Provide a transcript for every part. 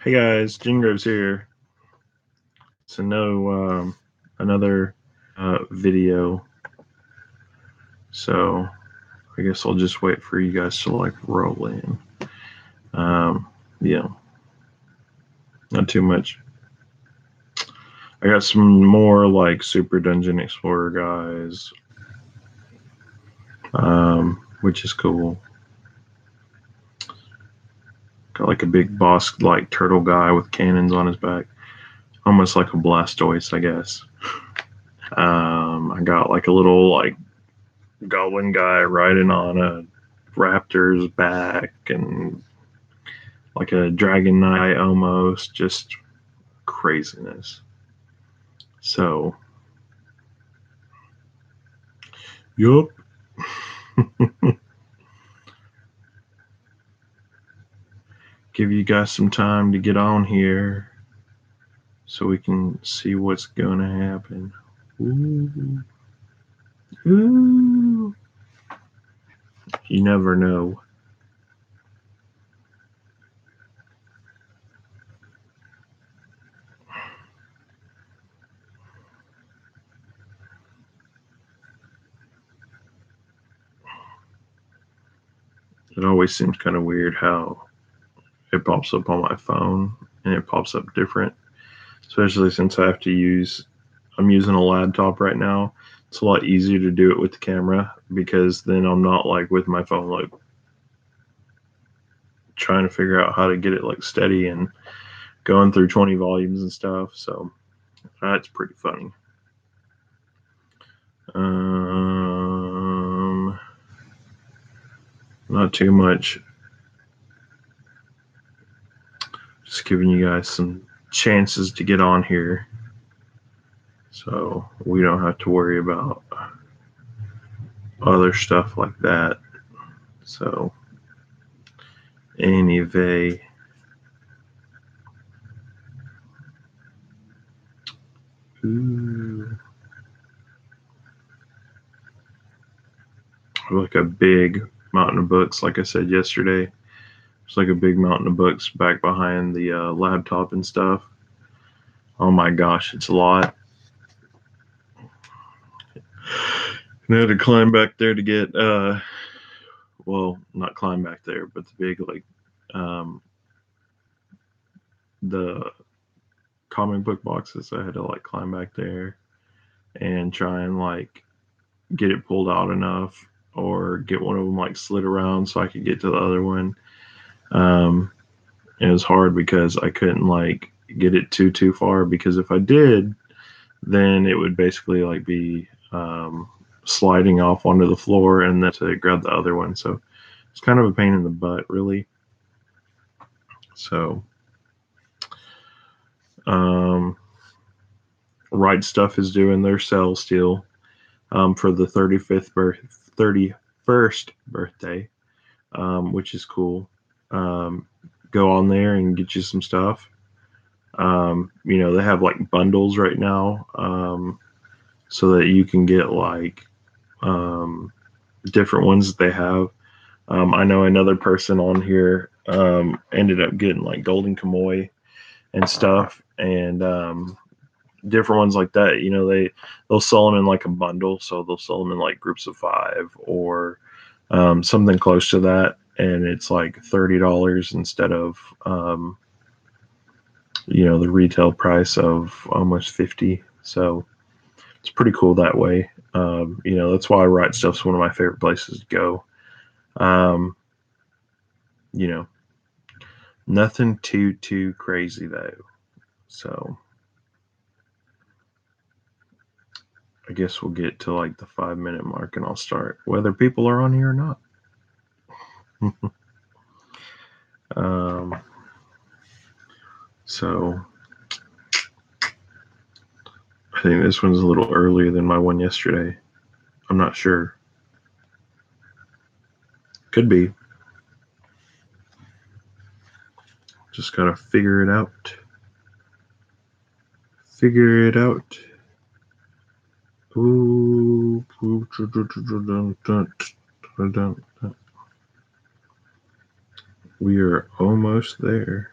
Hey guys, Jingraves here. So another video. So I guess I'll just wait for you guys to like roll in. Um, yeah, not too much. I got some more like Super Dungeon Explorer guys, which is cool. Got like a big boss like turtle guy with cannons on his back, almost like a Blastoise, I guess. I got like a little like goblin guy riding on a raptor's back and like a dragon knight almost, just craziness. So, yup. Give you guys some time to get on here so we can see what's going to happen. Ooh. Ooh. You never know. It always seems kind of weird how it pops up on my phone and it pops up different, especially since I'm using a laptop right now. It's a lot easier to do it with the camera because then I'm not like with my phone like trying to figure out how to get it like steady and going through 20 volumes and stuff. So that's pretty funny. Um, Not too much. Just giving you guys some chances to get on here so we don't have to worry about other stuff like that. So, anyway, ooh, like a big mountain of books, like I said yesterday. It's like a big mountain of books back behind the laptop and stuff. Oh my gosh, it's a lot. And I had to climb back there to get, well, not climb back there, but the big, like, um, the comic book boxes. I had to, like, climb back there and try and, like, get it pulled out enough or get one of them, like, slid around so I could get to the other one. Um, it was hard because I couldn't, like, get it too far because if I did, then it would basically, like, be, sliding off onto the floor and then to grab the other one. So it's kind of a pain in the butt, really. So, um, Right Stuff is doing their sale still for the 31st birthday, which is cool. Um, go on there and get you some stuff. They have like bundles right now, so that you can get like um, different ones that they have. I know another person on here ended up getting like Golden Kamuy and stuff, and different ones like that. They'll sell them in like a bundle, so they'll sell them in like groups of 5 or something close to that, and it's like $30 instead of the retail price of almost 50. So it's pretty cool that way. That's why Right Stuff's one of my favorite places to go. Um, you know, Nothing too crazy though. So I guess we'll get to like the 5 minute mark and I'll start whether people are on here or not. um, so I think this one's a little earlier than my one yesterday. I'm not sure. Could be. Just gotta figure it out. Figure it out. Ooh. We are almost there.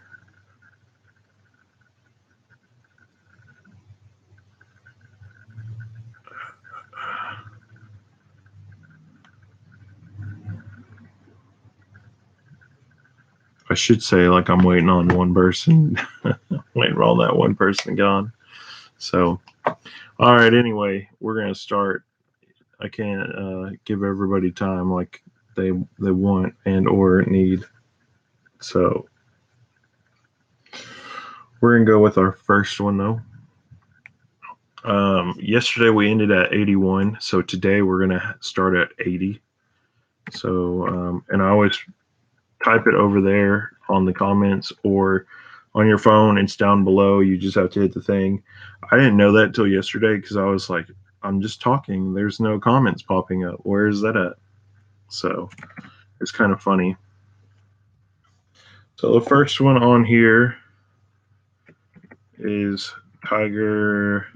should say like I'm waiting on one person, waiting on that one person to get on. So, all right. Anyway, we're gonna start. I can't give everybody time like they want and or need. So we're gonna go with our first one though. Yesterday we ended at 81, so today we're gonna start at 80. So and I always type it over there on the comments or on your phone. It's down below. You just have to hit the thing. I didn't know that until yesterday because I was like, I'm just talking. There's no comments popping up. Where is that at? So it's kind of funny. So the first one on here is Tiger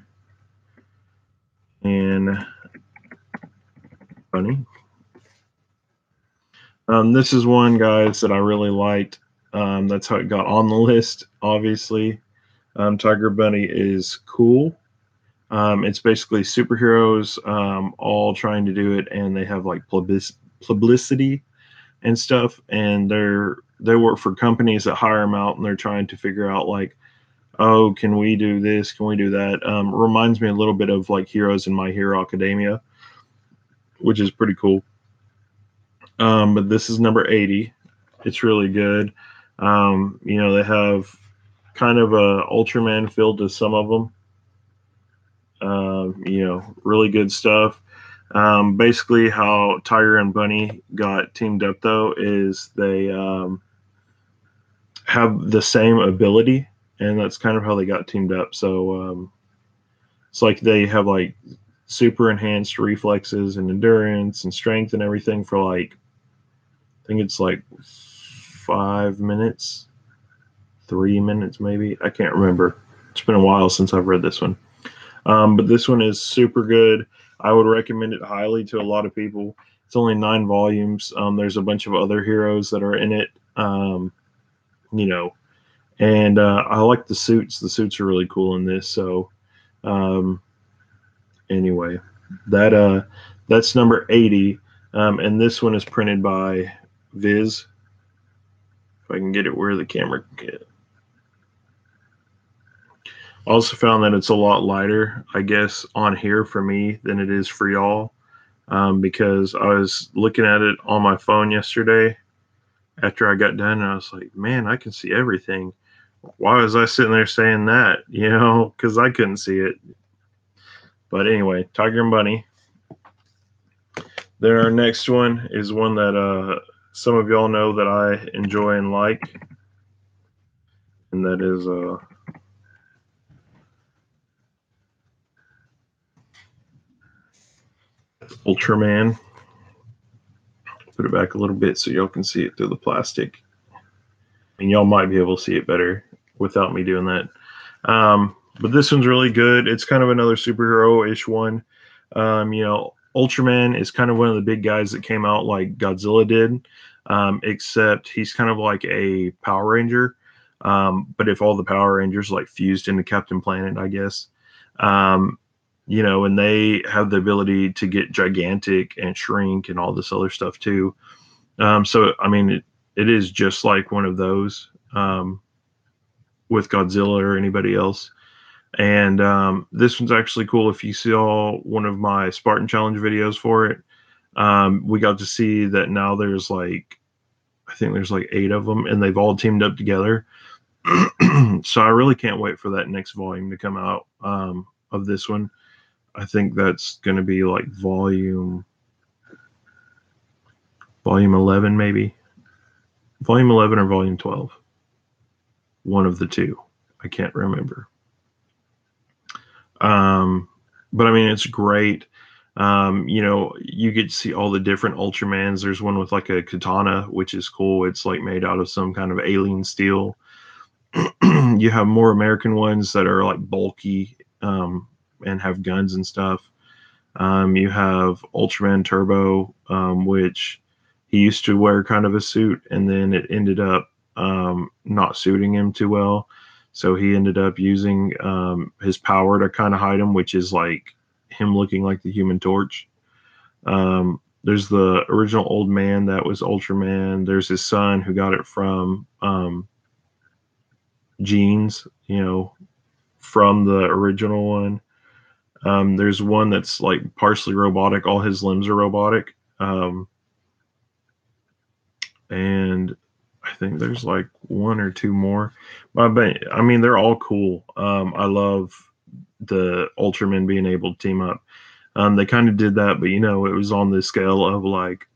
and Bunny. This is one, guys, that I really liked. That's how it got on the list, obviously. Tiger Bunny is cool. It's basically superheroes all trying to do it, and they have like publicity and stuff, and they work for companies that hire them out, and they're trying to figure out like, oh, can we do this? Can we do that? Reminds me a little bit of like Heroes in My Hero Academia, which is pretty cool. But this is number 80. It's really good. They have kind of a Ultraman feel to some of them. Really good stuff. Basically, how Tiger and Bunny got teamed up though is they have the same ability, and that's kind of how they got teamed up. So it's like they have like super enhanced reflexes and endurance and strength and everything for like I think it's like 5 minutes, 3 minutes maybe. I can't remember. It's been a while since I've read this one. But this one is super good. I would recommend it highly to a lot of people. It's only 9 volumes. There's a bunch of other heroes that are in it, you know, and I like the suits. The suits are really cool in this. So, um, anyway, that's number 80, and this one is printed by Viz. If I can get it where the camera can get it. Also found that it's a lot lighter, I guess, on here for me than it is for y'all. Because I was looking at it on my phone yesterday after I got done, and I was like, man, I can see everything. Why was I sitting there saying that? Because I couldn't see it. But anyway, Tiger and Bunny. Then our next one is one that some of y'all know that I enjoy and like, and that is Ultraman. Put it back a little bit so y'all can see it through the plastic. And y'all might be able to see it better without me doing that. But this one's really good. It's kind of another superhero-ish one. Ultraman is kind of one of the big guys that came out like Godzilla did, except he's kind of like a Power Ranger. But if all the Power Rangers like fused into Captain Planet, I guess. And they have the ability to get gigantic and shrink and all this other stuff too. So I mean, it is just like one of those with Godzilla or anybody else. And this one's actually cool. If you saw one of my Spartan Challenge videos for it, we got to see that now there's like, I think there's like 8 of them, and they've all teamed up together. So I really can't wait for that next volume to come out of this one. I think that's going to be like volume 11, maybe volume 11 or volume 12. One of the two. I can't remember. But I mean, it's great. You get to see all the different Ultramans. There's one with like a katana, which is cool. It's like made out of some kind of alien steel. You have more American ones that are like bulky and have guns and stuff. You have Ultraman Turbo, which he used to wear kind of a suit, and then it ended up not suiting him too well. So he ended up using his power to kind of hide him, which is like him looking like the Human Torch. There's the original old man that was Ultraman. There's his son who got it from genes, from the original one. There's one that's like partially robotic. All his limbs are robotic. And I think there's like one or two more. I mean, they're all cool. I love the Ultramen being able to team up. They kind of did that, but it was on the scale of like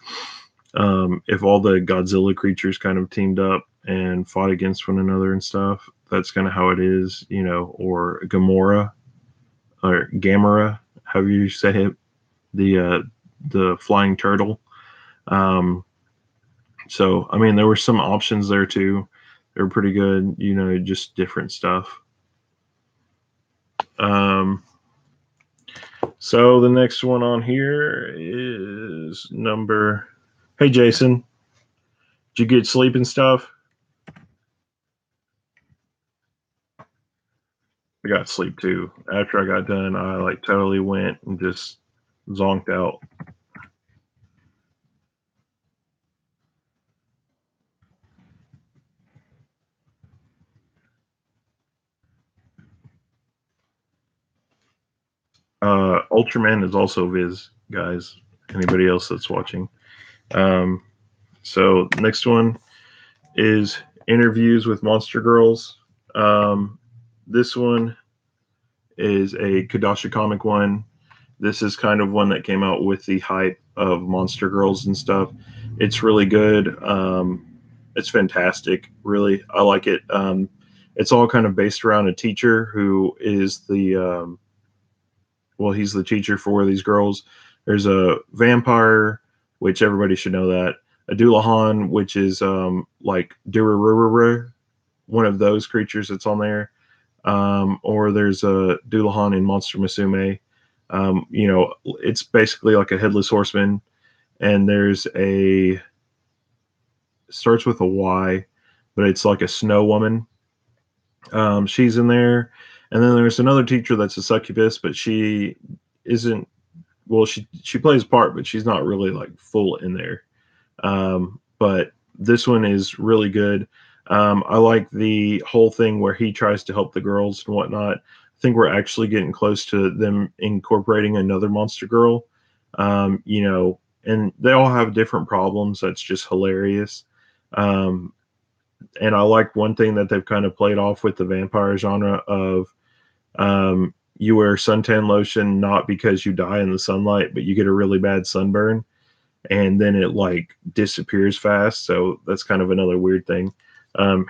if all the Godzilla creatures kind of teamed up and fought against one another and stuff. That's kind of how it is, or Gamora or Gamera, however you say it, the flying turtle. Um, so I mean, there were some options there too. They were pretty good, just different stuff. Um, so the next one on here is number. Hey Jason, did you get sleep and stuff? I got sleep too. After I got done, I like totally went and just zonked out. Ultraman is also Viz, guys. Anybody else that's watching? Um, so next one is interviews with Monster Girls. This one is a Kadasha comic one. This is kind of one that came out with the hype of Monster Girls and stuff. It's really good. It's fantastic. Really, I like it. It's all kind of based around a teacher who is he's the teacher for these girls. There's a vampire, which everybody should know that. A Doulahan, which is like Durarururu, one of those creatures that's on there. Or there's a Doulahan in Monster Musume. It's basically like a headless horseman, and there's a starts with a Y, but it's like a snow woman. She's in there, and then there's another teacher that's a succubus, but she isn't. Well, she plays part, but she's not really like full in there. But this one is really good. I like the whole thing where he tries to help the girls and whatnot. I think we're actually getting close to them incorporating another monster girl. And they all have different problems. That's just hilarious. Um, and I like one thing that they've kind of played off with the vampire genre of you wear suntan lotion not because you die in the sunlight, but you get a really bad sunburn and then it like disappears fast. So that's kind of another weird thing.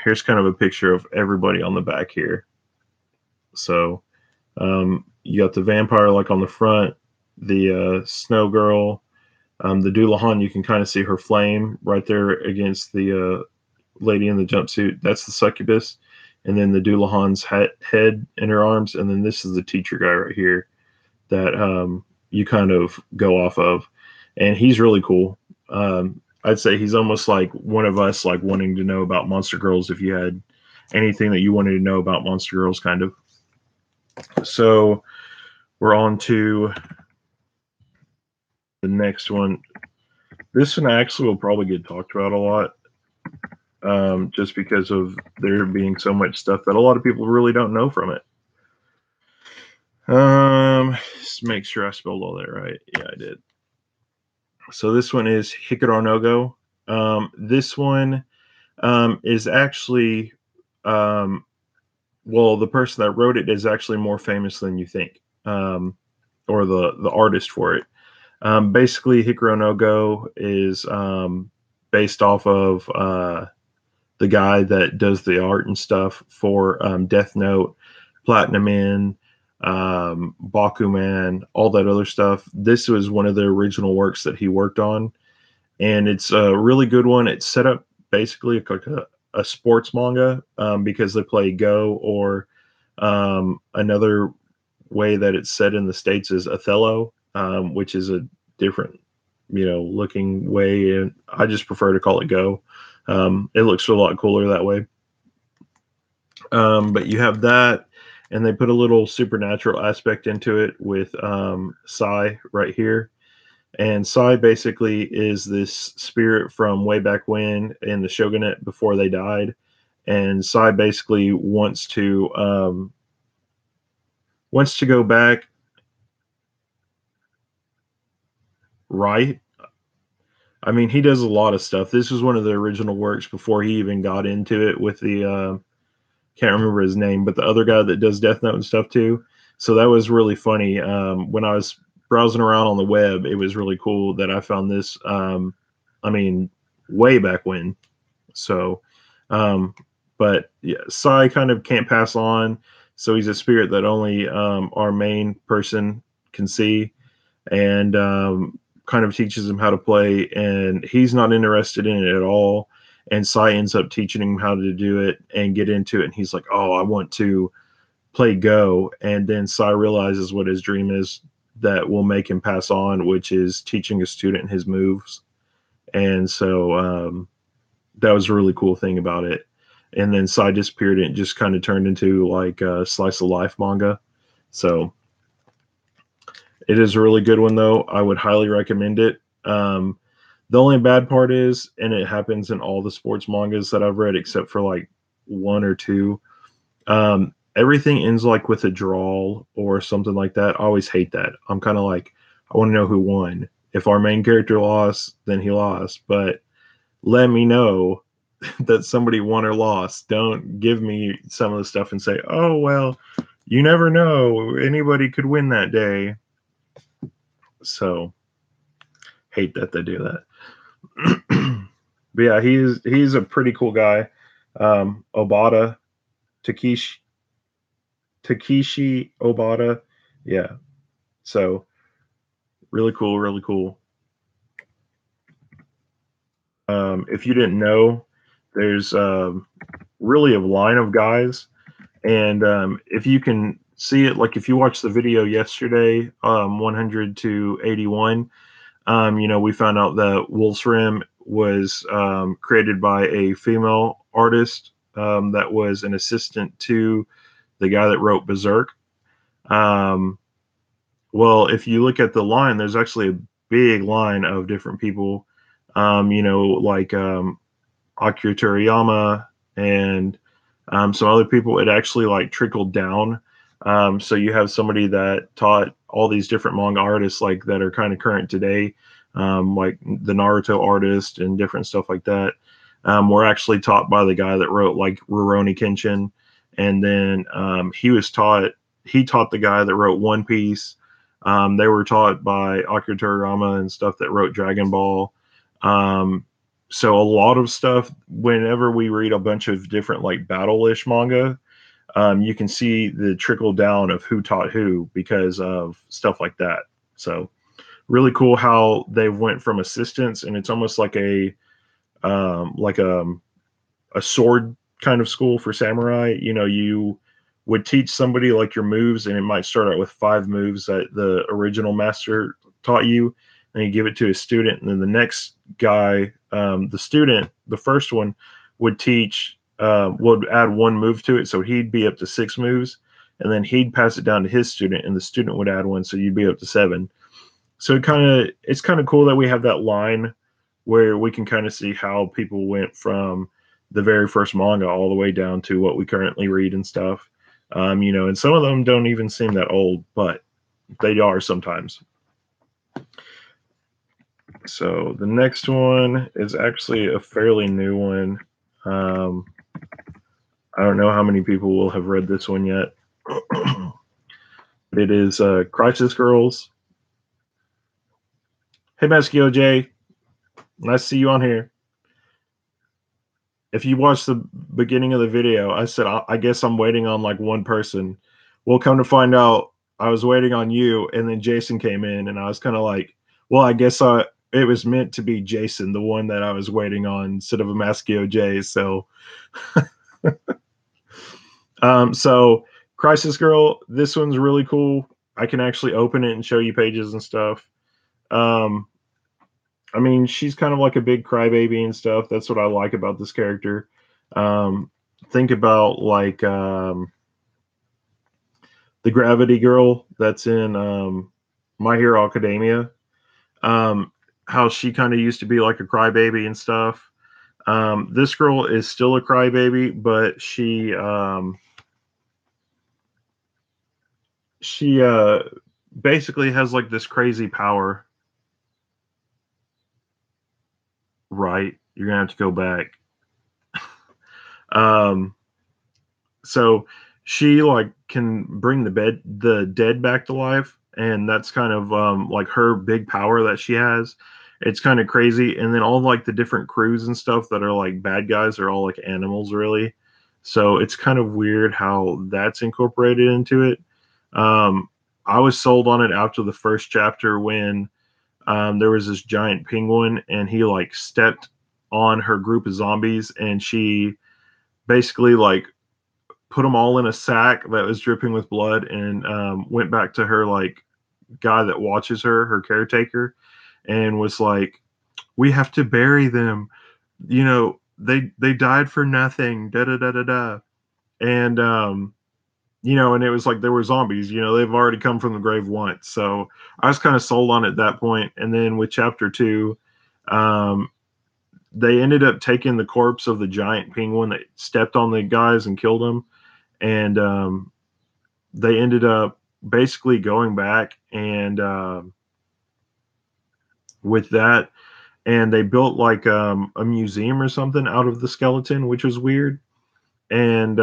Here's kind of a picture of everybody on the back here. So you got the vampire like on the front, the snow girl, the Doulahan. You can kind of see her flame right there against the lady in the jumpsuit. That's the succubus, and then the Doulahan's head in her arms, and then this is the teacher guy right here that you kind of go off of, and he's really cool. I'd say he's almost like one of us, like wanting to know about Monster Girls. If you had anything that you wanted to know about Monster Girls, kind of. So we're on to the next one. This one actually will probably get talked about a lot, just because of there being so much stuff that a lot of people really don't know from it. Just make sure I spelled all that right. Yeah, I did. So this one is Hikaru no Go. This one is actually, um, well, the person that wrote it is actually more famous than you think, or the artist for it. Basically, Hikaru no Go is based off of the guy that does the art and stuff for Death Note, Platinum In, Bakuman, all that other stuff. This was one of the original works that he worked on, and it's a really good one. It's set up basically like a sports manga because they play Go, or another way that it's set in the States is Othello, which is a different, looking way. And I just prefer to call it Go. It looks a lot cooler that way. But you have that, and they put a little supernatural aspect into it with Psy right here. And Sai basically is this spirit from way back when in the shogunate before they died. And Sai basically wants to go back, right? I mean, he does a lot of stuff. This was one of the original works before he even got into it with the can't remember his name, but the other guy that does Death Note and stuff too. So that was really funny. When I was browsing around on the web, it was really cool that I found this. I mean, way back when. So, um, but yeah, Sai kind of can't pass on. So he's a spirit that only our main person can see, and kind of teaches him how to play. And he's not interested in it at all. And Sai ends up teaching him how to do it and get into it. And he's like, "Oh, I want to play Go." And then Sai realizes what his dream is that will make him pass on, which is teaching a student his moves. And so that was a really cool thing about it. And then Sai disappeared and it just kind of turned into like a slice of life manga. So it is a really good one, though. I would highly recommend it. The only bad part is, and it happens in all the sports mangas that I've read except for like one or two, everything ends like with a draw or something like that. I always hate that. I'm kind of like, I want to know who won. If our main character lost, then he lost. But let me know that somebody won or lost. Don't give me some of the stuff and say, oh, well, you never know. Anybody could win that day. So hate that they do that. But yeah, he's a pretty cool guy. Obata, Takeshi Takeshi Obata. Yeah. So really cool, really cool. If you didn't know, there's really a line of guys, and if you can see it, like if you watched the video yesterday, 100 to 81, we found out that Wolfsrim was created by a female artist that was an assistant to the guy that wrote Berserk. Um, well, if you look at the line, there's actually a big line of different people, like Akira Toriyama and some other people. It actually like trickled down. So you have somebody that taught all these different manga artists like that are kind of current today, like the Naruto artist and different stuff like that. Were actually taught by the guy that wrote like Rurouni Kenshin, and then he taught the guy that wrote One Piece. They were taught by Akira Toriyama and stuff that wrote Dragon Ball. Um, so a lot of stuff, whenever we read a bunch of different like battle-ish manga, you can see the trickle down of who taught who because of stuff like that. So really cool how they went from assistants, and it's almost like like a sword kind of school for samurai. You would teach somebody like your moves, and it might start out with 5 moves that the original master taught you, and you give it to a student, and then the next guy, the student, the first one, would add 1 move to it, so he'd be up to 6 moves, and then he'd pass it down to his student, and the student would add 1, so you'd be up to 7. So it's kind of cool that we have that line where we can kind of see how people went from the very first manga all the way down to what we currently read and stuff. And some of them don't even seem that old, but they are sometimes. So the next one is actually a fairly new one. Um, I don't know how many people will have read this one yet. It is Crisis Girls. Hey, Maskio J, nice to see you on here. If you watch the beginning of the video, I said, I guess I'm waiting on like one person. Well, come to find out, I was waiting on you, and then Jason came in, and I was kind of like, well, I guess it was meant to be Jason, the one that I was waiting on, instead of a Maskio J. So, so Crisis Girl, this one's really cool. I can actually open it and show you pages and stuff. Um, I mean, she's kind of like a big crybaby and stuff. That's what I like about this character. Um, think about like the Gravity Girl that's in My Hero Academia. um, how she kind of used to be like a crybaby and stuff. This girl is still a crybaby, but she basically has like this crazy power. Right, you're gonna have to go back. Um, so she like can bring the dead back to life, and that's kind of like her big power that she has. It's kind of crazy. And then all like the different crews and stuff that are like bad guys are all like animals, really. So it's kind of weird how that's incorporated into it. um I was sold on it after the first chapter when there was this giant penguin and he like stepped on her group of zombies, and she basically like put them all in a sack that was dripping with blood, and went back to her like guy that watches her, her caretaker, and was like, "We have to bury them. You know, they died for nothing." Da da da da da. And and it was like there were zombies. They've already come from the grave once, so I was kind of sold on it at that point. And then with chapter two, um, they ended up taking the corpse of the giant penguin that stepped on the guys and killed them, and they ended up basically going back and with that, and they built like a museum or something out of the skeleton, which was weird. And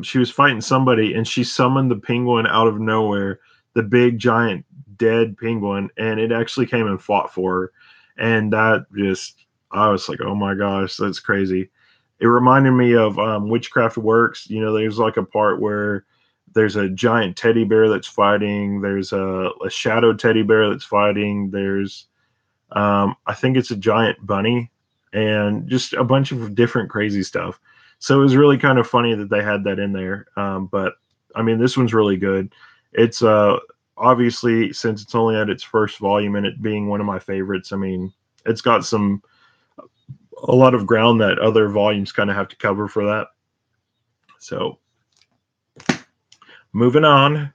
she was fighting somebody, and she summoned the penguin out of nowhere, the big giant dead penguin, and it actually came and fought for her. And that just, I was like, oh my gosh, that's crazy. It reminded me of Witchcraft Works. There's like a part where there's a giant teddy bear that's fighting. There's a shadow teddy bear that's fighting. There's I think it's a giant bunny, and just a bunch of different crazy stuff. So it was really kind of funny that they had that in there. But I mean, this one's really good. It's obviously, since it's only at its first volume and it being one of my favorites, I mean, it's got a lot of ground that other volumes kind of have to cover for that. So moving on.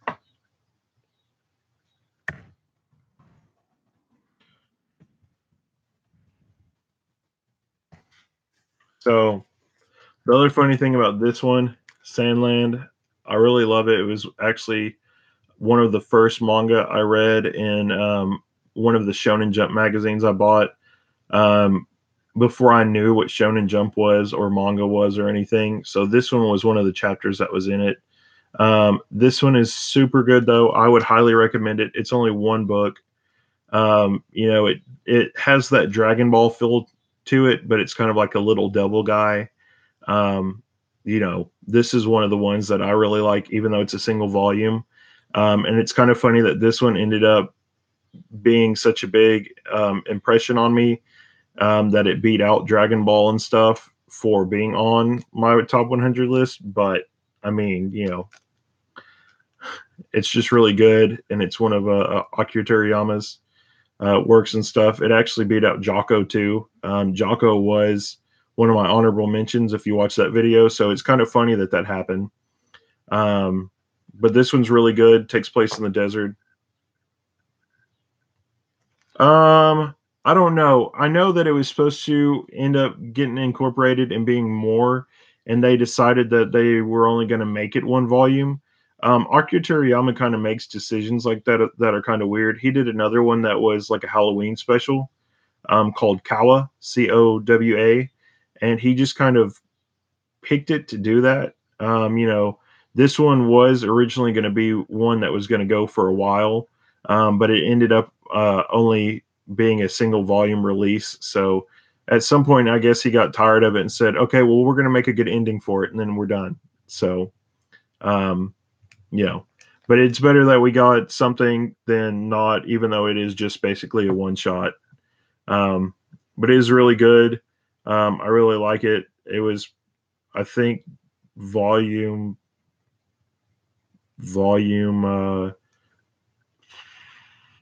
So the other funny thing about this one, Sandland, I really love it. It was actually one of the first manga I read in one of the Shonen Jump magazines I bought, um, before I knew what Shonen Jump was or manga was or anything. So this one was one of the chapters that was in it. This one is super good though. I would highly recommend it. It's only one book. It has that Dragon Ball feel to it, but it's kind of like a little devil guy. um, this is one of the ones that I really like, even though it's a single volume. And it's kind of funny that this one ended up being such a big impression on me, that it beat out Dragon Ball and stuff for being on my top 100 list. But I mean, it's just really good, and it's one of Akira Toriyama's works and stuff. It actually beat out Jocko too. Jocko was one of my honorable mentions if you watch that video. So it's kind of funny that that happened. Um, but this one's really good. Takes place in the desert. Um, I don't know. I know that it was supposed to end up getting incorporated and being more, and they decided that they were only going to make it one volume. Akira Toriyama kind of makes decisions like that are kind of weird. He did another one that was like a Halloween special, called Kawa, COWA, and he just kind of picked it to do that. This one was originally going to be one that was going to go for a while, but it ended up only being a single volume release. So at some point, I guess he got tired of it and said, "Okay, well, we're going to make a good ending for it, and then we're done." So, um, you know, but it's better that we got something than not, even though it is just basically a one shot. Um, but it is really good. I really like it. It was, I think, volume volume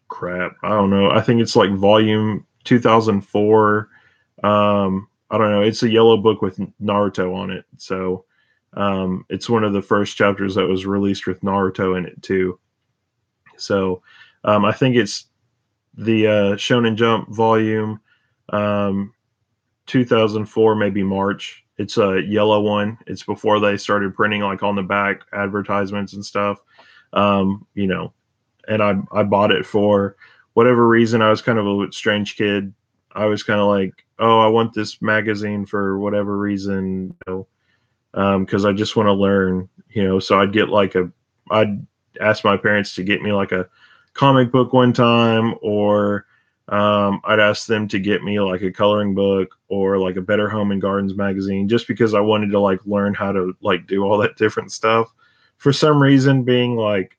crap. I don't know. I think it's like volume 2004. I don't know. It's a yellow book with Naruto on it. So it's one of the first chapters that was released with Naruto in it too. So I think it's the Shonen Jump volume, um, 2004, maybe March. It's a yellow one. It's before they started printing like on the back advertisements and stuff. You know, and I bought it for whatever reason. I was kind of a strange kid. I was kind of like, oh, I want this magazine for whatever reason, because I just want to learn, So I'd ask my parents to get me like a comic book one time, or I'd ask them to get me like a coloring book or like a Better Home and Gardens magazine, just because I wanted to like learn how to like do all that different stuff. For some reason, being like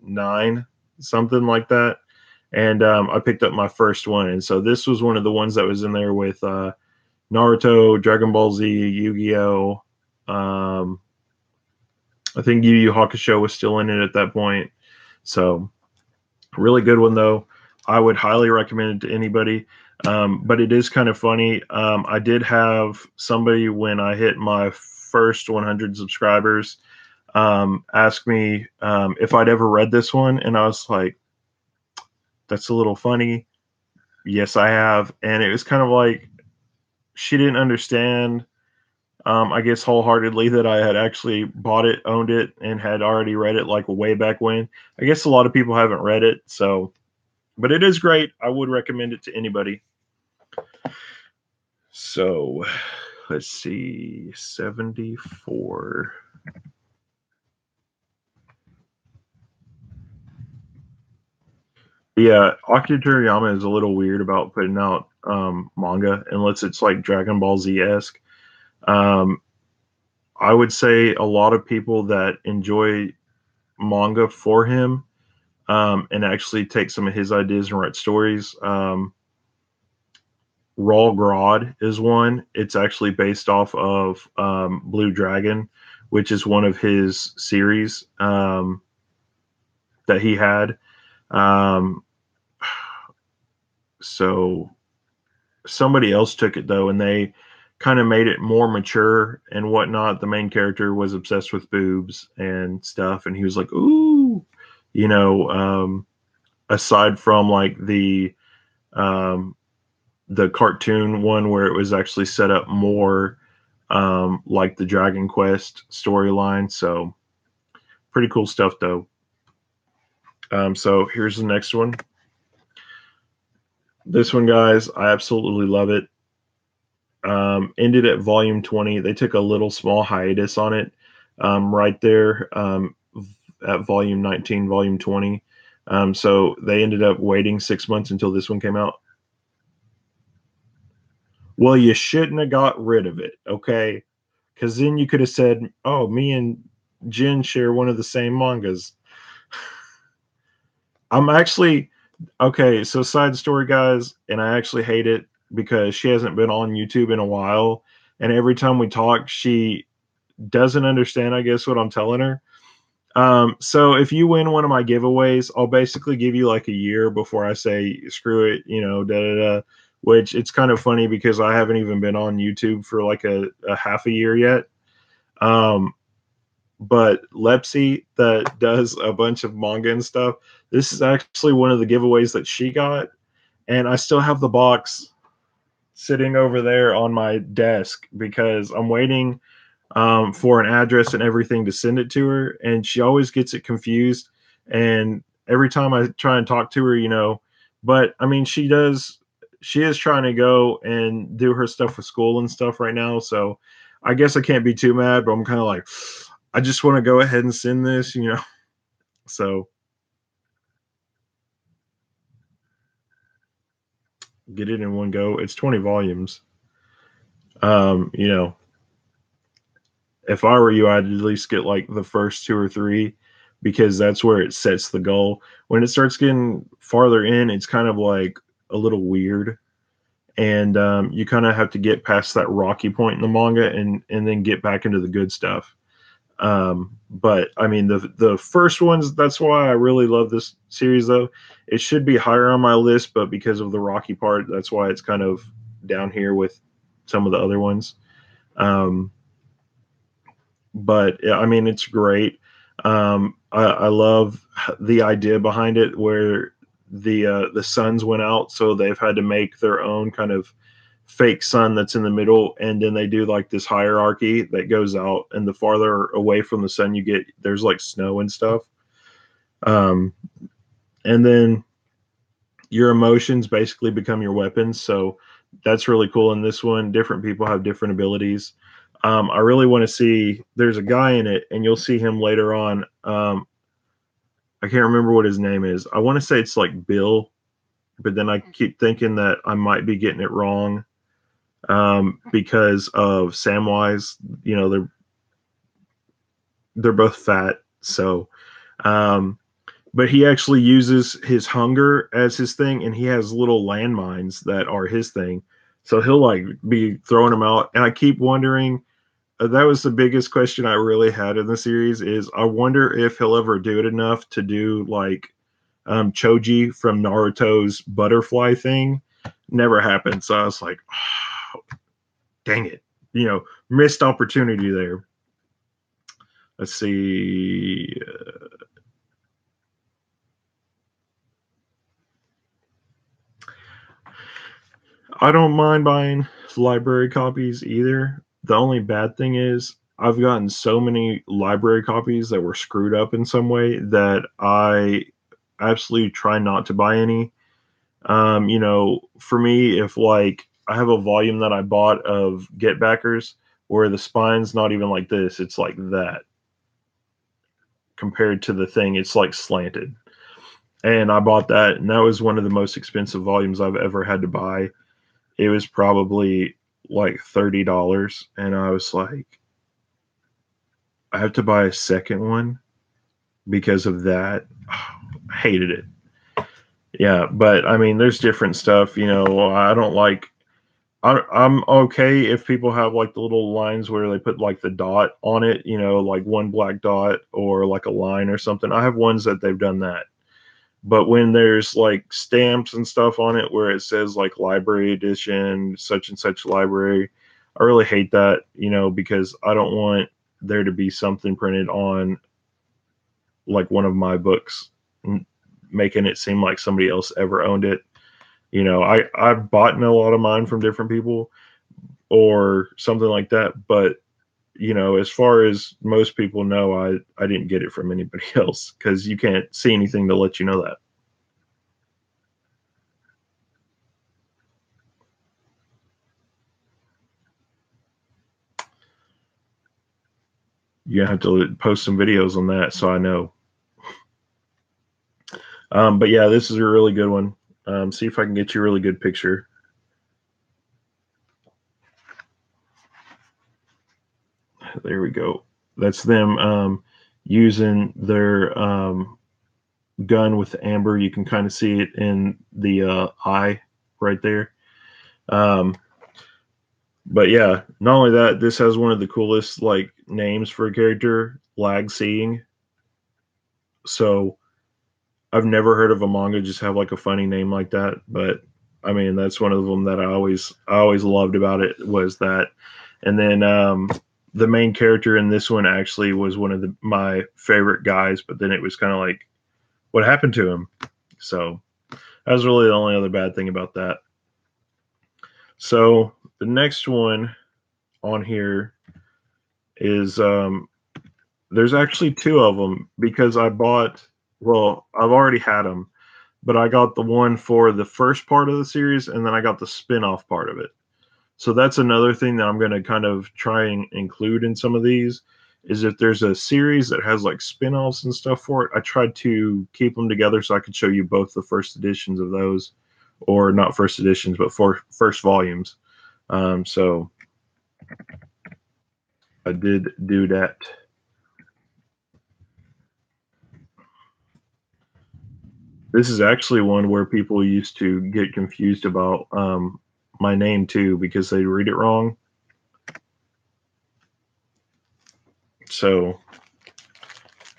9, something like that, and I picked up my first one, and so this was one of the ones that was in there with Naruto, Dragon Ball Z, Yu-Gi-Oh. Um, I think Yu Yu Hakusho was still in it at that point. So really good one though. I would highly recommend it to anybody. But it is kind of funny. I did have somebody when I hit my first 100 subscribers ask me if I'd ever read this one, and I was like, "That's a little funny." Yes, I have, and it was kind of like she didn't understand, I guess, wholeheartedly that I had actually bought it, owned it, and had already read it like way back when. I guess a lot of people haven't read it, so, but it is great. I would recommend it to anybody. So let's see, 74. Yeah, Akira Toriyama is a little weird about putting out manga unless it's like Dragon Ball Z esque. Um, I would say a lot of people that enjoy manga for him and actually take some of his ideas and write stories. Raw Grodd is one. It's actually based off of Blue Dragon, which is one of his series that he had. Um, so somebody else took it though, and they kind of made it more mature and whatnot. The main character was obsessed with boobs and stuff, and he was like, "Ooh," you know. Aside from like um, the cartoon one where it was actually set up more like the Dragon Quest storyline. So pretty cool stuff though. So here's the next one. This one, guys, I absolutely love it. Ended at volume 20. They took a little small hiatus on it right there at volume 19, volume 20. So they ended up waiting 6 months until this one came out. Well, you shouldn't have got rid of it, okay? Because then you could have said, "Oh, me and Jen share one of the same mangas." I'm actually okay. So, side story, guys, and I actually hate it because she hasn't been on YouTube in a while, and every time we talk, she doesn't understand, I guess, what I'm telling her. So if you win one of my giveaways, I'll basically give you like a year before I say screw it, da da da. Which it's kind of funny because I haven't even been on YouTube for like a half a year yet. Um, but Lepsy that does a bunch of manga and stuff, this is actually one of the giveaways that she got, and I still have the box sitting over there on my desk because I'm waiting for an address and everything to send it to her, and she always gets it confused. And every time I try and talk to her, but I mean, she is trying to go and do her stuff with school and stuff right now. So I guess I can't be too mad, but I'm kind of like, I just want to go ahead and send this. So get it in one go. It's 20 volumes. Um, you know, if I were you, I'd at least get like the first two or three because that's where it sets the goal. When it starts getting farther in, it's kind of like a little weird, and you kind of have to get past that rocky point in the manga and then get back into the good stuff. But I mean, the first ones, that's why I really love this series. Though it should be higher on my list, but because of the rocky part, that's why it's kind of down here with some of the other ones. Um, but yeah, I mean, it's great. I love the idea behind it, where the suns went out, so they've had to make their own kind of fake sun that's in the middle, and then they do like this hierarchy that goes out, and the farther away from the sun you get, there's like snow and stuff. Um, and then your emotions basically become your weapons. So that's really cool in this one. Different people have different abilities. I really want to see. There's a guy in it, and you'll see him later on. I can't remember what his name is. I want to say it's like Bill, but then I keep thinking that I might be getting it wrong because of Samwise. You know, they're both fat, so um, but he actually uses his hunger as his thing, and he has little landmines that are his thing. So he'll like be throwing them out, and I keep wondering. That was the biggest question I really had in the series. Is I wonder if he'll ever do it enough to do like Choji from Naruto's butterfly thing. Never happened. So I was like, oh, dang it, you know, missed opportunity there. Let's see. I don't mind buying library copies either. The only bad thing is I've gotten so many library copies that were screwed up in some way that I absolutely try not to buy any. You know, for me, if like I have a volume that I bought of Get Backers where the spine's not even like this, it's like that compared to the thing, it's like slanted. And I bought that, and that was one of the most expensive volumes I've ever had to buy. It was probably like $30, and I was like, I have to buy a second one because of that. I hated it. Yeah, but I mean, there's different stuff. You know, I don't like. I'm okay if people have like the little lines where they put like the dot on it. You know, like one black dot or like a line or something. I have ones that they've done that. But when there's like stamps and stuff on it where it says like library edition, such and such library, I really hate that, you know, because I don't want there to be something printed on like one of my books, making it seem like somebody else ever owned it. You know, I've bought a lot of mine from different people or something like that, but you know, as far as most people know, I didn't get it from anybody else because you can't see anything to let you know that. You have to post some videos on that so I know. But yeah, this is a really good one. See if I can get you a really good picture. There we go. That's them using their gun with the amber. You can kind of see it in the eye right there. Um, but yeah, not only that, this has one of the coolest like names for a character, lag seeing. So I've never heard of a manga just have like a funny name like that, but I mean that's one of them that I always loved about it was that. And then the main character in this one actually was one of my favorite guys, but then it was kind of like what happened to him. So that was really the only other bad thing about that. So the next one on here is there's actually two of them because I bought. Well, I've already had them, but I got the one for the first part of the series, and then I got the spin-off part of it. So that's another thing that I'm going to kind of try and include in some of these is if there's a series that has like spin-offs and stuff for it, I tried to keep them together so I could show you both the first editions of those, or not first editions, but for first volumes. So I did do that. This is actually one where people used to get confused about my name too because they read it wrong. So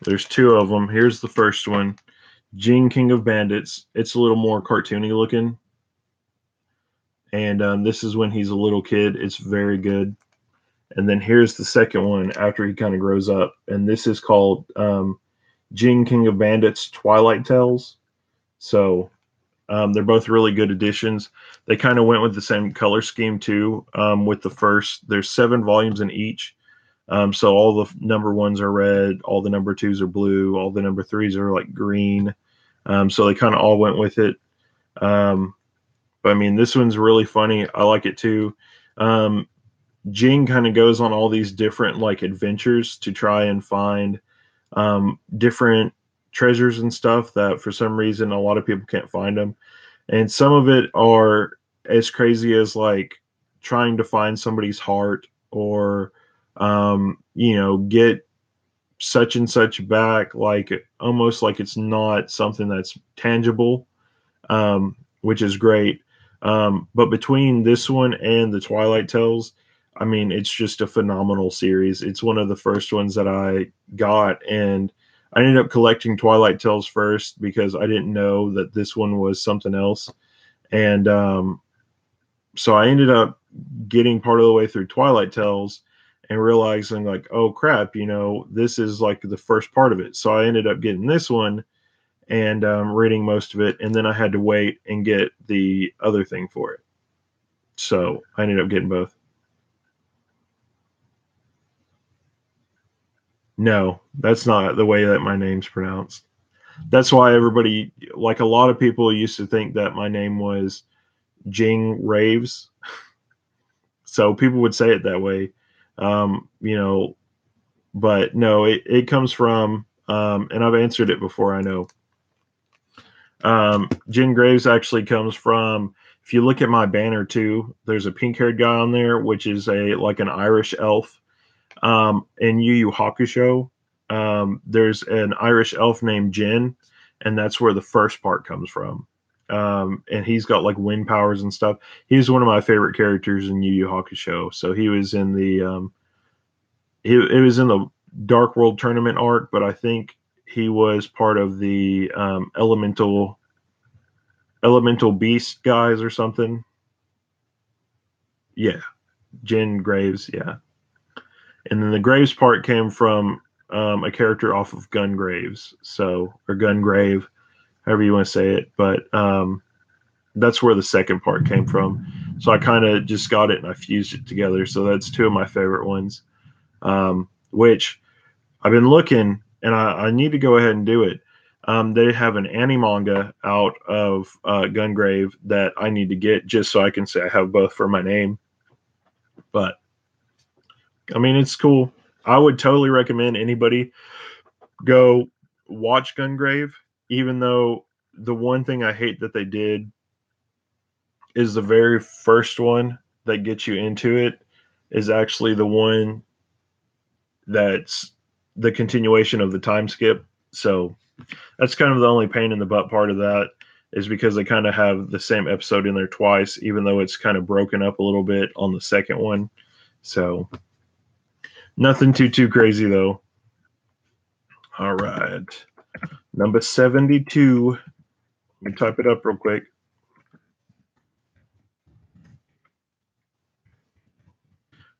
there's two of them. Here's the first one, Jing King of Bandits. It's a little more cartoony looking, and this is when he's a little kid. It's very good. And then here's the second one after he kind of grows up, and this is called Jing King of Bandits Twilight Tales. So They're both really good additions. They kind of went with the same color scheme too. With the first, there's 7 volumes in each. So all the number ones are red, all the number twos are blue, all the number threes are like green. So they kind of all went with it. Um, but I mean, this one's really funny. I like it too. Um, Jing kind of goes on all these different like adventures to try and find different treasures and stuff that for some reason a lot of people can't find them. And some of it are as crazy as like trying to find somebody's heart or get such and such back, like almost like it's not something that's tangible, which is great. But between this one and the Twilight Tales, I mean, it's just a phenomenal series. It's one of the first ones that I got, and I ended up collecting Twilight Tales first because I didn't know that this one was something else. And so I ended up getting part of the way through Twilight Tales and realizing, like, oh crap, this is like the first part of it. So I ended up getting this one and reading most of it, and then I had to wait and get the other thing for it. So I ended up getting both. No, that's not the way that my name's pronounced. That's why everybody, like a lot of people, used to think that my name was Jingraves. So people would say it that way. You know, but no, it comes from, and I've answered it before, I know. Jingraves actually comes from, if you look at my banner too, there's a pink haired guy on there, which is a like an Irish elf. In Yu Yu Hakusho, there's an Irish elf named Jin, and that's where the first part comes from. And he's got like wind powers and stuff. He's one of my favorite characters in Yu Yu Hakusho. So he was in the it was in the Dark World tournament arc, but I think he was part of the elemental beast guys or something. Yeah, Jin Graves. Yeah, and then the Graves part came from a character off of Gungraves, so or Gungrave, however you want to say it. But that's where the second part came from. So I kind of just got it and I fused it together. So that's two of my favorite ones. Which I've been looking, and I need to go ahead and do it. They have an manga out of Gungrave that I need to get just so I can say I have both for my name. But I mean, it's cool. I would totally recommend anybody go watch Gungrave, even though the one thing I hate that they did is the very first one that gets you into it is actually the one that's the continuation of the time skip. So that's kind of the only pain in the butt part of that is because they kind of have the same episode in there twice, even though it's kind of broken up a little bit on the second one. So nothing too crazy though. All right. Number 72. Let me type it up real quick.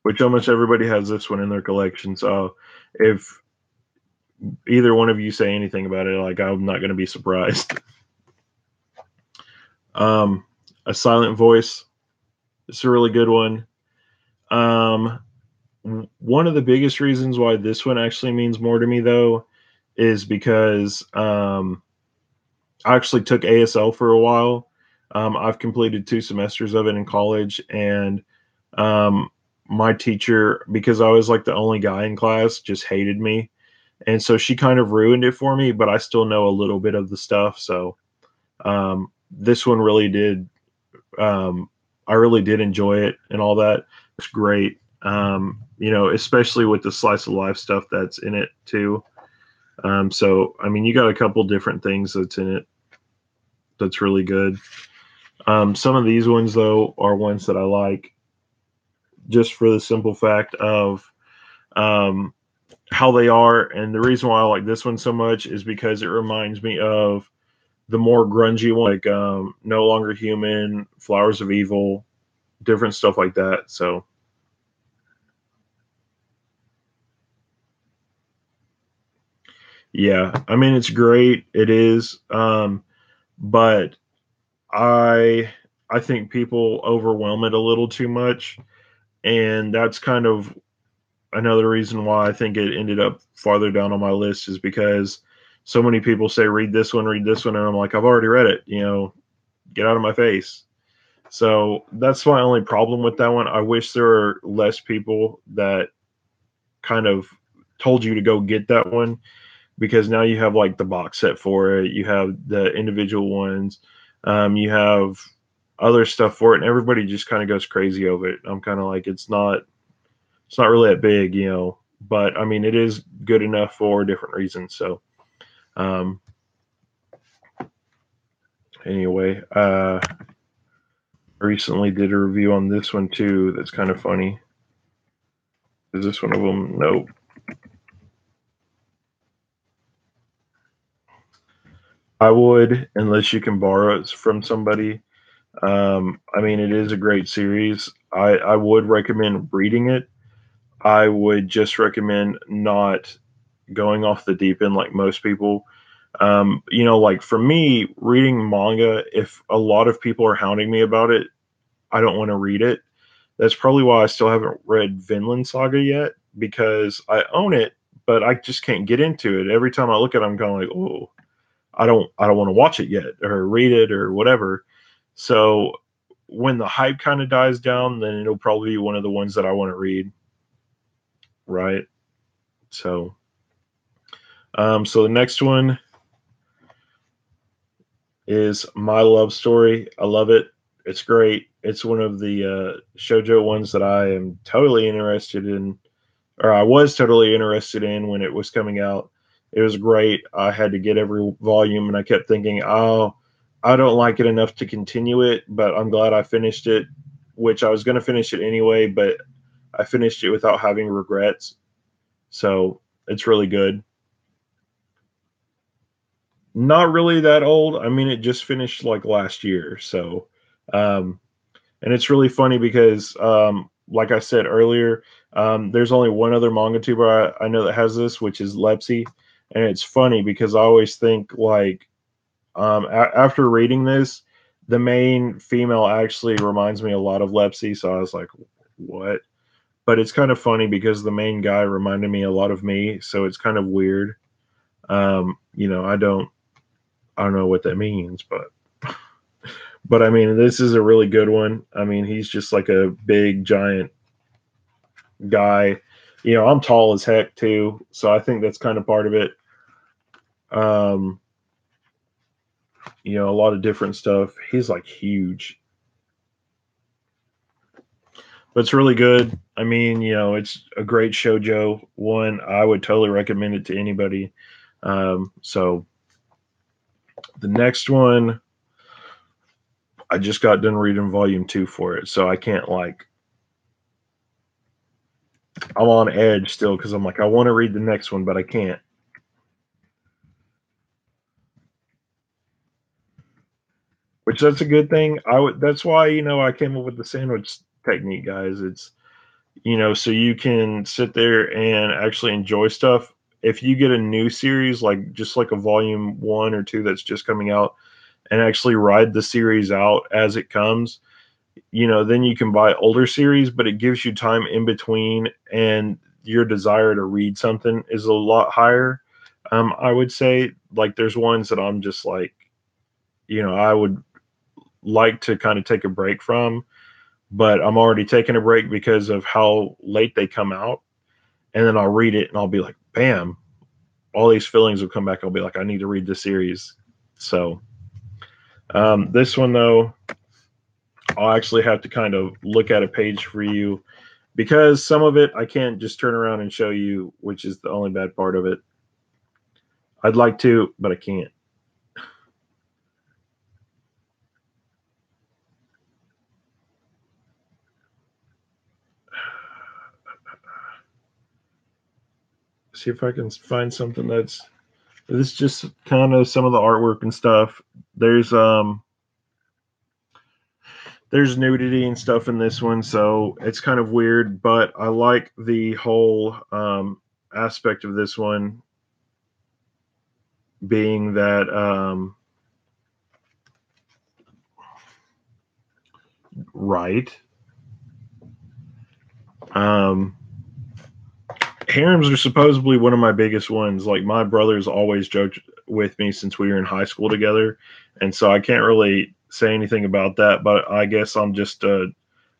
Which almost everybody has this one in their collection. So if either one of you say anything about it, like I'm not going to be surprised. Um, a silent voice. It's a really good one. Um, one of the biggest reasons why this one actually means more to me, though, is because I actually took ASL for a while. I've completed 2 semesters of it in college, and um, my teacher, because I was like the only guy in class, just hated me. And so she kind of ruined it for me, but I still know a little bit of the stuff. So this one really did. I really did enjoy it and all that. It's great. Especially with the slice of life stuff that's in it too. So I mean, you got a couple different things that's in it that's really good. Some of these ones though are ones that I like just for the simple fact of um, how they are, and the reason why I like this one so much is because it reminds me of the more grungy one, like No Longer Human, Flowers of Evil, different stuff like that. So yeah, I mean it's great. It is, but I I think people overwhelm it a little too much, and that's kind of another reason why I think it ended up farther down on my list is because so many people say read this one, and I'm like, I've already read it. Get out of my face. So that's my only problem with that one. I wish there were less people that kind of told you to go get that one because now you have like the box set for it, you have the individual ones, you have other stuff for it, and everybody just kind of goes crazy over it. I'm kind of like, it's not really that big, but I mean, it is good enough for different reasons. So, um, anyway, I recently did a review on this one too. That's kind of funny. Is this one of them? Nope. I would, unless you can borrow it from somebody. I mean, it is a great series. I would recommend reading it. I would just recommend not going off the deep end like most people. Like for me, reading manga, if a lot of people are hounding me about it, I don't want to read it. That's probably why I still haven't read Vinland Saga yet because I own it, but I just can't get into it. Every time I look at it, I'm kind of like, oh, I don't want to watch it yet or read it or whatever. So when the hype kind of dies down, then it'll probably be one of the ones that I want to read, right? So, so the next one is My Love Story. I love it. It's great. It's one of the shojo ones that I am totally interested in, or I was totally interested in when it was coming out. It was great. I had to get every volume, and I kept thinking, oh, I don't like it enough to continue it, but I'm glad I finished it, which I was going to finish it anyway, but I finished it without having regrets. So it's really good. Not really that old. I mean, it just finished like last year. So, um, and it's really funny because, like I said earlier, there's only one other manga tuber I know that has this, which is Lepsy. And it's funny because I always think like, after reading this, the main female actually reminds me a lot of Lepsy. So I was like, what? But it's kind of funny because the main guy reminded me a lot of me. So it's kind of weird. I don't know what that means, but I mean, this is a really good one. I mean, he's just like a big giant guy. I'm tall as heck too, so I think that's kind of part of it. Um, a lot of different stuff. He's like huge, but it's really good. I mean, it's a great shojo one. I would totally recommend it to anybody. So the next one, I just got done reading volume 2 for it, so I can't like. I'm on edge still because I'm like I want to read the next one, but I can't. Which that's a good thing. That's why I came up with the sandwich technique, guys. It's so you can sit there and actually enjoy stuff. If you get a new series, like just like a volume 1 or 2 that's just coming out, and actually ride the series out as it comes, then you can buy older series, but it gives you time in between, and your desire to read something is a lot higher. I would say like there's ones that I'm just like, I would like to kind of take a break from, but I'm already taking a break because of how late they come out. And then I'll read it and I'll be like, bam, all these feelings will come back. I'll be like, I need to read the series. So, this one, though, I'll actually have to kind of look at a page for you because some of it I can't just turn around and show you, which is the only bad part of it. I'd like to, but I can't. See if I can find something that's this is just kind of some of the artwork and stuff. There's nudity and stuff in this one, so it's kind of weird, but I like the whole aspect of this one being that Right. Um, Harems are supposedly one of my biggest ones. Like my brothers always joked with me since we were in high school together, and so I can't really say anything about that. But I guess I'm just a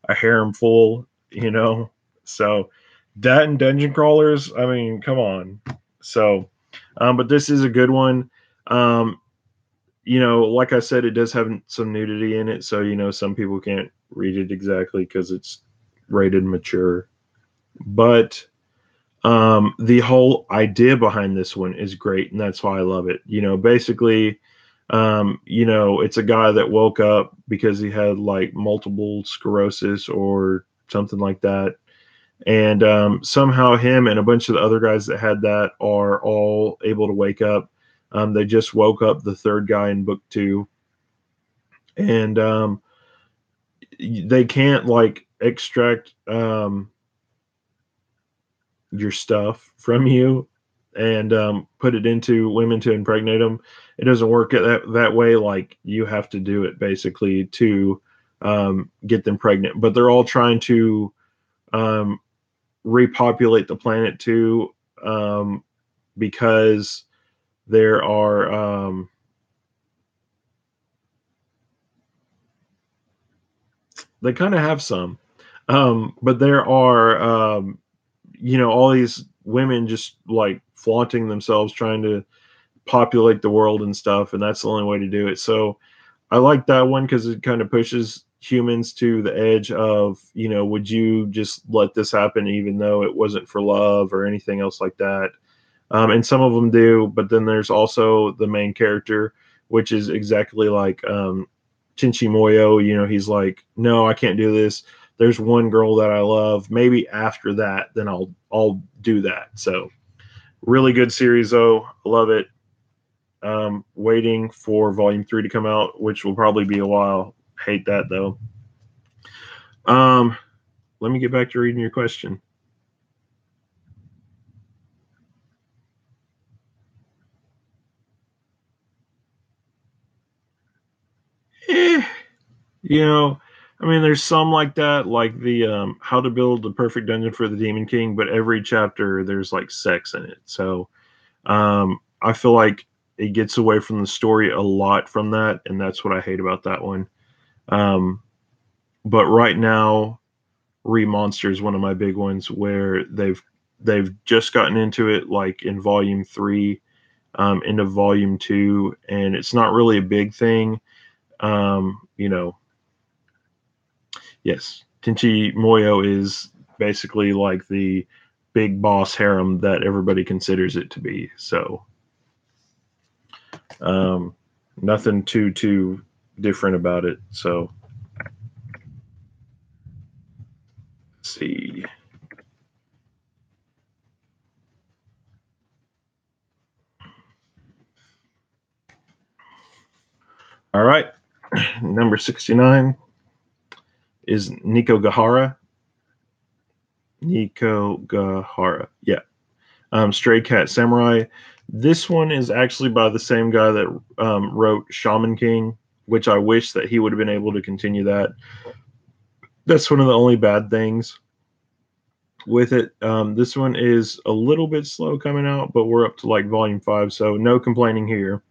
harem fool, you know. So that and dungeon crawlers. I mean, come on. So, but this is a good one. Um, like I said, it does have some nudity in it, so some people can't read it exactly because it's rated mature. But the whole idea behind this one is great, and that's why I love it. Basically, it's a guy that woke up because he had like multiple sclerosis or something like that. And somehow him and a bunch of the other guys that had that are all able to wake up. They just woke up the third guy in book two, and they can't like extract your stuff from you and put it into women to impregnate them. It doesn't work that way. Like you have to do it basically to get them pregnant. But they're all trying to um, repopulate the planet too, because there are they kind of have some, but there are all these women just like flaunting themselves, trying to populate the world and stuff, and that's the only way to do it. So I like that one because it kind of pushes humans to the edge of, would you just let this happen even though it wasn't for love or anything else like that? And some of them do, but then there's also the main character, which is exactly like Chinchi Moyo. He's like, no, I can't do this. There's one girl that I love. Maybe after that, then I'll do that. So really good series though. I love it. Waiting for volume three to come out, which will probably be a while. Hate that though. Um, Let me get back to reading your question. Eh, you know, I mean, there's some like that, like the how to build the perfect dungeon for the Demon King, but every chapter there's like sex in it. So I feel like it gets away from the story a lot from that, and that's what I hate about that one. Um, but right now, Remonster is one of my big ones where they've just gotten into it, like in volume three, into volume two, and it's not really a big thing. You know, yes, Tenchi Moyo is basically like the big boss harem that everybody considers it to be. So um, nothing too different about it. So let's see. All right, number 69 is Nico Gahara. Nico Gahara. Yeah. Stray Cat Samurai. This one is actually by the same guy that wrote Shaman King, which I wish that he would have been able to continue that. That's one of the only bad things with it. This one is a little bit slow coming out, but we're up to like volume five, so no complaining here.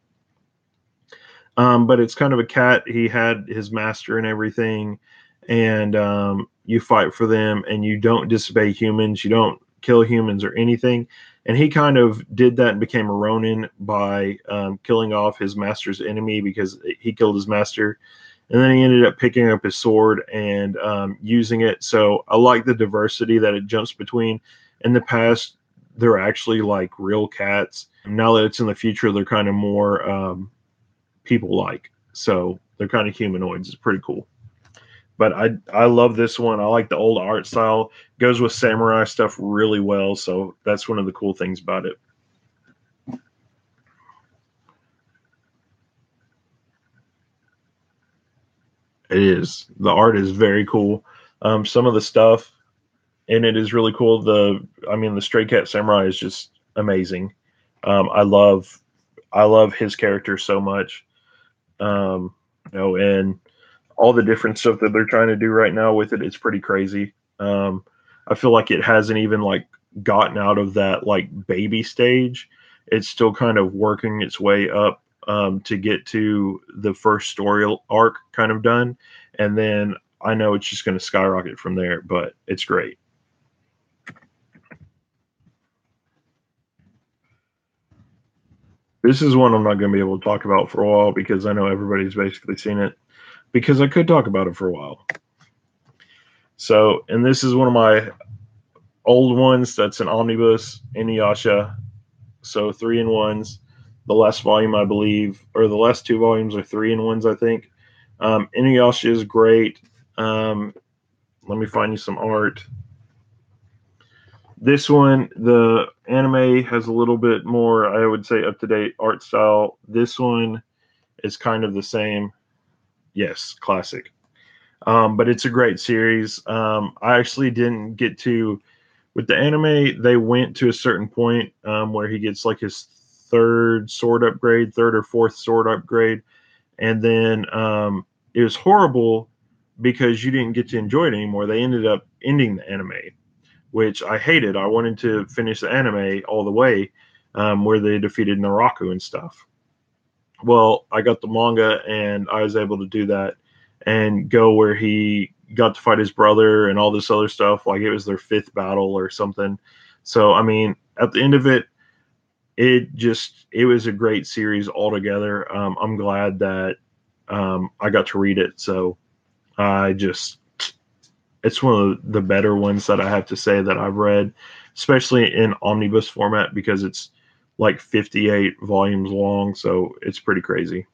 But it's kind of a cat. He had his master and everything, and you fight for them, and you don't disobey humans. You don't kill humans or anything. And he kind of did that and became a Ronin by killing off his master's enemy because he killed his master. And then he ended up picking up his sword and using it. So I like the diversity that it jumps between. In the past, they're actually like real cats. Now that it's in the future, they're kind of more people like. So they're kind of humanoids. It's pretty cool. But I love this one. I like the old art style. Goes with samurai stuff really well. So that's one of the cool things about it. It is. The art is very cool. Some of the stuff in it is really cool. The Stray Cat Samurai is just amazing. I love his character so much. And all the different stuff that they're trying to do right now with it. It's pretty crazy. Um, I feel like it hasn't even like gotten out of that like baby stage. It's still kind of working its way up to get to the first story arc kind of done, and then I know it's just going to skyrocket from there. But it's great. This is one I'm not going to be able to talk about for a while because I know everybody's basically seen it. Because I could talk about it for a while. So, and this is one of my old ones. That's an omnibus, Inuyasha. So 3-in-1s. The last volume, I believe, or the last two volumes are 3-in-1s, I think. Inuyasha is great. Let me find you some art. This one, the anime has a little bit more, I would say, up to date art style. This one is kind of the same. Yes, classic. But it's a great series. I actually didn't get to with the anime. They went to a certain point where he gets like his third or fourth sword upgrade, and then it was horrible because you didn't get to enjoy it anymore. They ended up ending the anime, which I hated. I wanted to finish the anime all the way, where they defeated Naraku and stuff. Well, I got the manga and I was able to do that and go where he got to fight his brother and all this other stuff. Like it was their fifth battle or something. So, I mean, at the end of it, it was a great series altogether. I'm glad that I got to read it. So I just, it's one of the better ones that I have to say that I've read, especially in omnibus format because it's like 58 volumes long. So it's pretty crazy.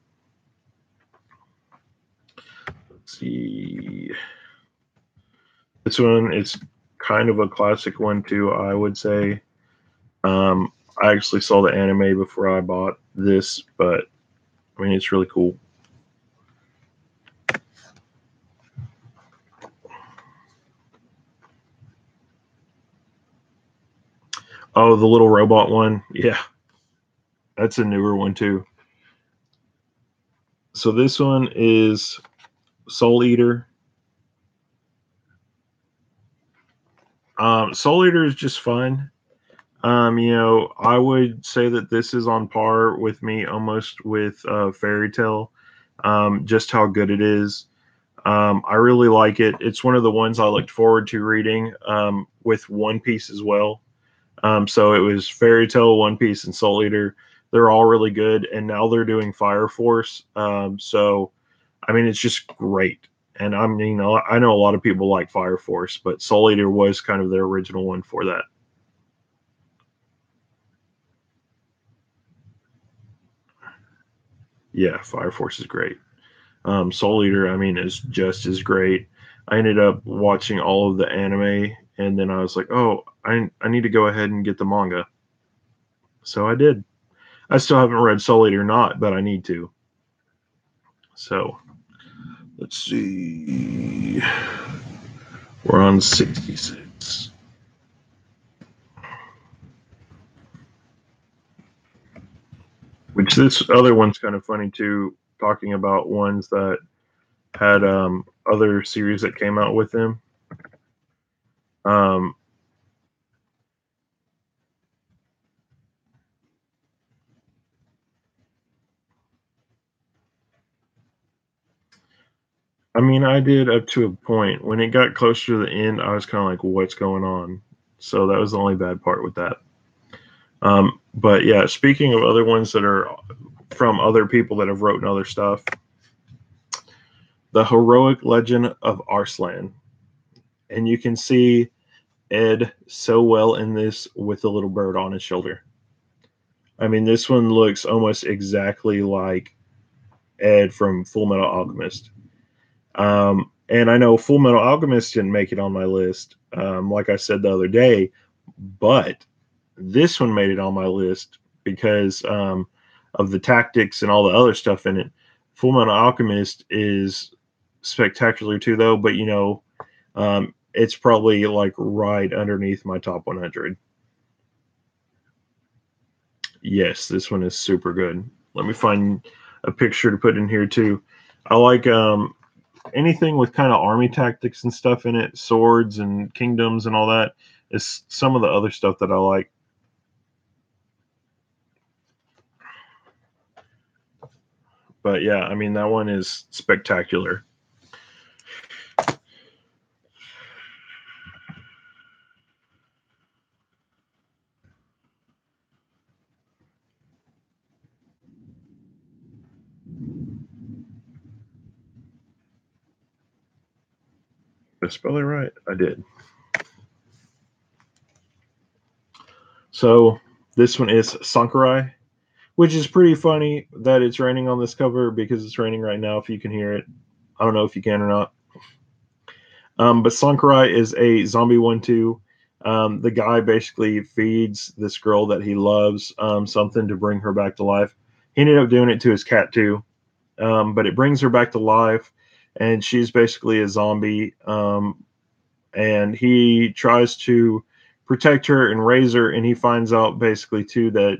Let's see. This one is kind of a classic one too, I would say. I actually saw the anime before I bought this, but I mean it's really cool. Oh, the little robot one. Yeah, that's a newer one too. So this one is Soul Eater. Soul Eater is just fun. I would say that this is on par with me almost with Fairy Tale, just how good it is. I really like it. It's one of the ones I looked forward to reading with One Piece as well. So it was Fairy Tale, One Piece, and Soul Eater. They're all really good, and now they're doing Fire Force. So I mean, it's just great. And I know a lot of people like Fire Force, but Soul Eater was kind of their original one for that. Yeah, Fire Force is great. Soul Eater, I mean, is just as great. I ended up watching all of the anime, and then I was like, oh, I need to go ahead and get the manga. So I did. I still haven't read Soul Eater, not, but I need to. So let's see. We're on 66. Which this other one's kind of funny too, talking about ones that had other series that came out with them. Um, I mean, I did up to a point. When it got closer to the end, I was kind of like, "What's going on?" So that was the only bad part with that. But yeah, speaking of other ones that are from other people that have written other stuff, the heroic legend of Arslan, and you can see Ed so well in this with the little bird on his shoulder. I mean, this one looks almost exactly like Ed from Full Metal Alchemist. And I know Full Metal Alchemist didn't make it on my list, like I said the other day, but this one made it on my list because of the tactics and all the other stuff in it. Full Metal Alchemist is spectacular too, though, but it's probably like right underneath my top 100. Yes, this one is super good. Let me find a picture to put in here too. I like anything with kind of army tactics and stuff in it, swords and kingdoms and all that, is some of the other stuff that I like. But yeah, I mean that one is spectacular. Did I spell it right? I did. So this one is Sankrai, which is pretty funny that it's raining on this cover because it's raining right now. If you can hear it, I don't know if you can or not. But Sankrai is a zombie one too. The guy basically feeds this girl that he loves something to bring her back to life. He ended up doing it to his cat too, but it brings her back to life, and she's basically a zombie. And he tries to protect her and raise her, and he finds out basically too that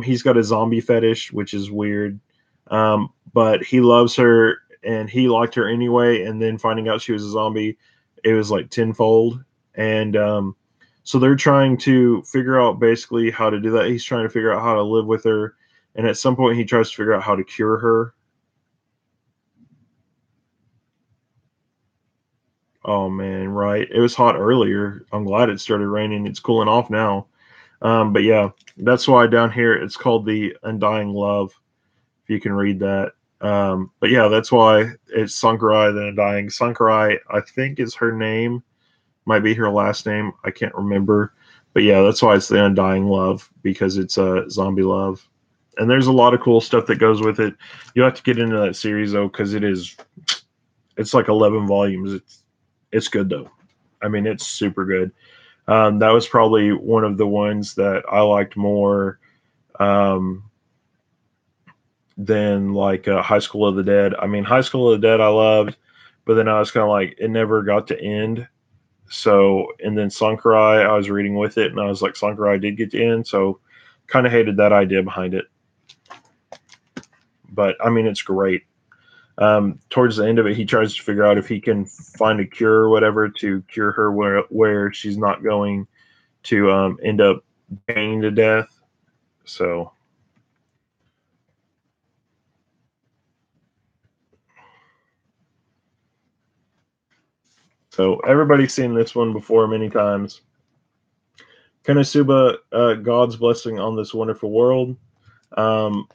he's got a zombie fetish, which is weird. But he loves her and he liked her anyway, and then finding out she was a zombie, it was like tenfold. And so they're trying to figure out basically how to do that. He's trying to figure out how to live with her, and at some point he tries to figure out how to cure her. Oh man, right. It was hot earlier. I'm glad it started raining. It's cooling off now. But yeah, that's why down here it's called the Undying Love. If you can read that. But yeah, that's why it's Sankarai the Undying. Sankarai, I think, is her name. Might be her last name. I can't remember. But yeah, that's why it's the Undying Love because it's a zombie love. And there's a lot of cool stuff that goes with it. You have to get into that series though, because it's like 11 volumes. It's good though. I mean, it's super good. That was probably one of the ones that I liked more um, than like High School of the Dead. I mean, High School of the Dead I loved, but then I was kind of like it never got to end. So and then Sankrai I was reading with it, and I was like Sankrai did get to end, so kind of hated that idea behind it. But I mean, it's great. Towards the end of it, he tries to figure out if he can find a cure or whatever to cure her where she's not going to end up dying to death. So, so everybody's seen this one before many times. Konosuba, God's blessing on this wonderful world. Um,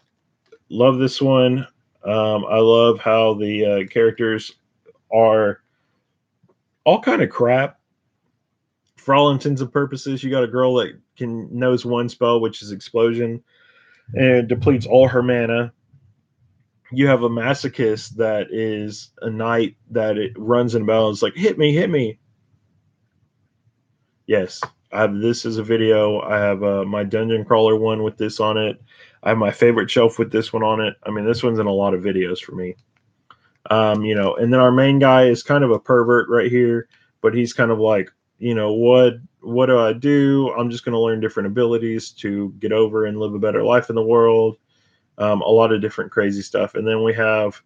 love this one. I love how the characters are all kind of crap for all intents and purposes. You got a girl that can knows one spell, which is explosion, and depletes all her mana. You have a masochist that is a knight that it runs in battle. It's like hit me, hit me. Yes, I have this as a video. I have my dungeon crawler one with this on it. I have my favorite shelf with this one on it. I mean, this one's in a lot of videos for me. And then our main guy is kind of a pervert right here, but he's kind of like, what do I do? I'm just going to learn different abilities to get over and live a better life in the world. A lot of different crazy stuff. And then we have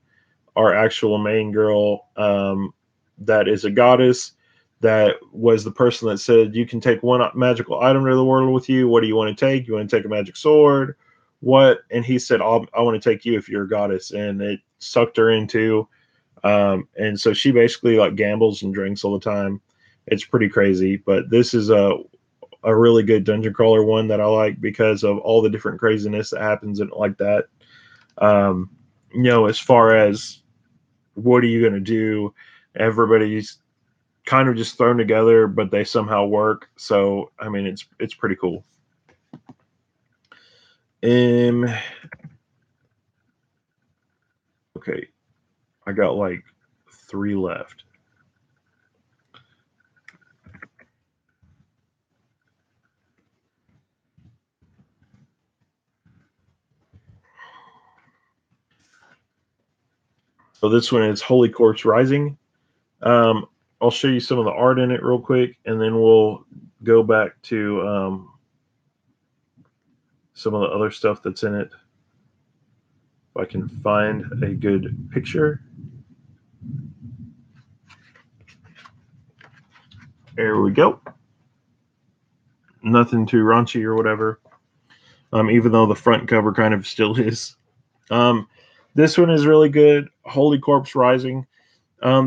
our actual main girl that is a goddess that was the person that said you can take one magical item to the world with you. What do you want to take? You want to take a magic sword? What? And he said, I want to take you if you're a goddess. And it sucked her into. And so she basically like gambles and drinks all the time. It's pretty crazy. But this is a really good dungeon crawler one that I like because of all the different craziness that happens in like that. Um, as far as what are you going to do? Everybody's kind of just thrown together, but they somehow work. So I mean, it's pretty cool. Um, okay, I got like 3 left. So this one is Holy Corpse Rising. Um, I'll show you some of the art in it real quick, and then we'll go back to some of the other stuff that's in it. If I can find a good picture. There we go. Nothing too raunchy or whatever. Even though the front cover kind of still is. Um, this one is really good. Holy Corpse Rising.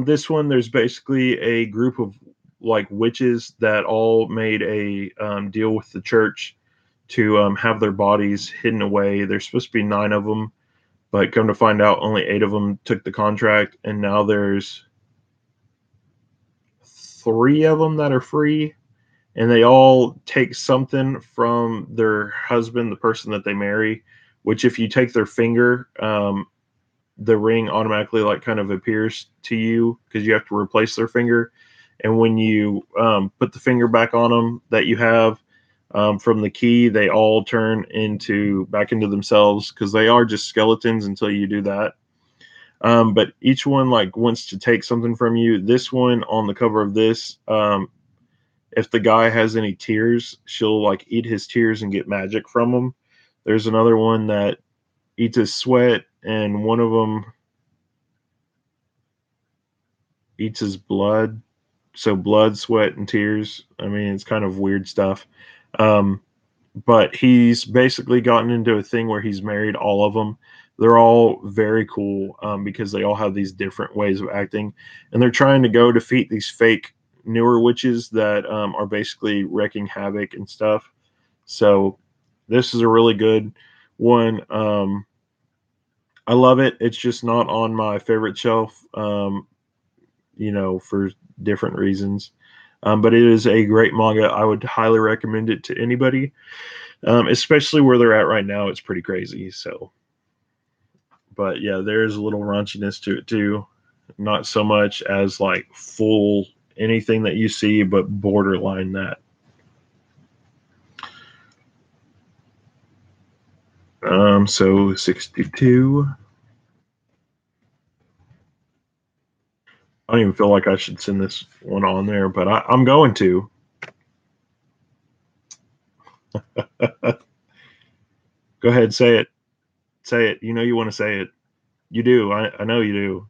This one, there's basically a group of like witches that all made a deal with the church to have their bodies hidden away. There's supposed to be 9 of them, but come to find out, only 8 of them took the contract, and now there's 3 of them that are free, and they all take something from their husband, the person that they marry. Which, if you take their finger, the ring automatically like kind of appears to you because you have to replace their finger. And when you put the finger back on them that you have from the key, they all turn into back into themselves because they are just skeletons until you do that. But each one like wants to take something from you. This one on the cover of this, if the guy has any tears, she'll like eat his tears and get magic from them. There's another one that eats his sweat, and one of them eats his blood. So blood, sweat, and tears. I mean, it's kind of weird stuff. Um, but he's basically gotten into a thing where he's married all of them. They're all very cool because they all have these different ways of acting, and they're trying to go defeat these fake newer witches that are basically wreaking havoc and stuff. So this is a really good one. I love it. It's just not on my favorite shelf. For different reasons. But it is a great manga. I would highly recommend it to anybody, especially where they're at right now. It's pretty crazy. So, but yeah, there's a little raunchiness to it too. Not so much as like full anything that you see, but borderline that. So 62. I don't even feel like I should send this one on there, but I'm going to. Go ahead, say it. Say it. You know you want to say it. You do. I know you do.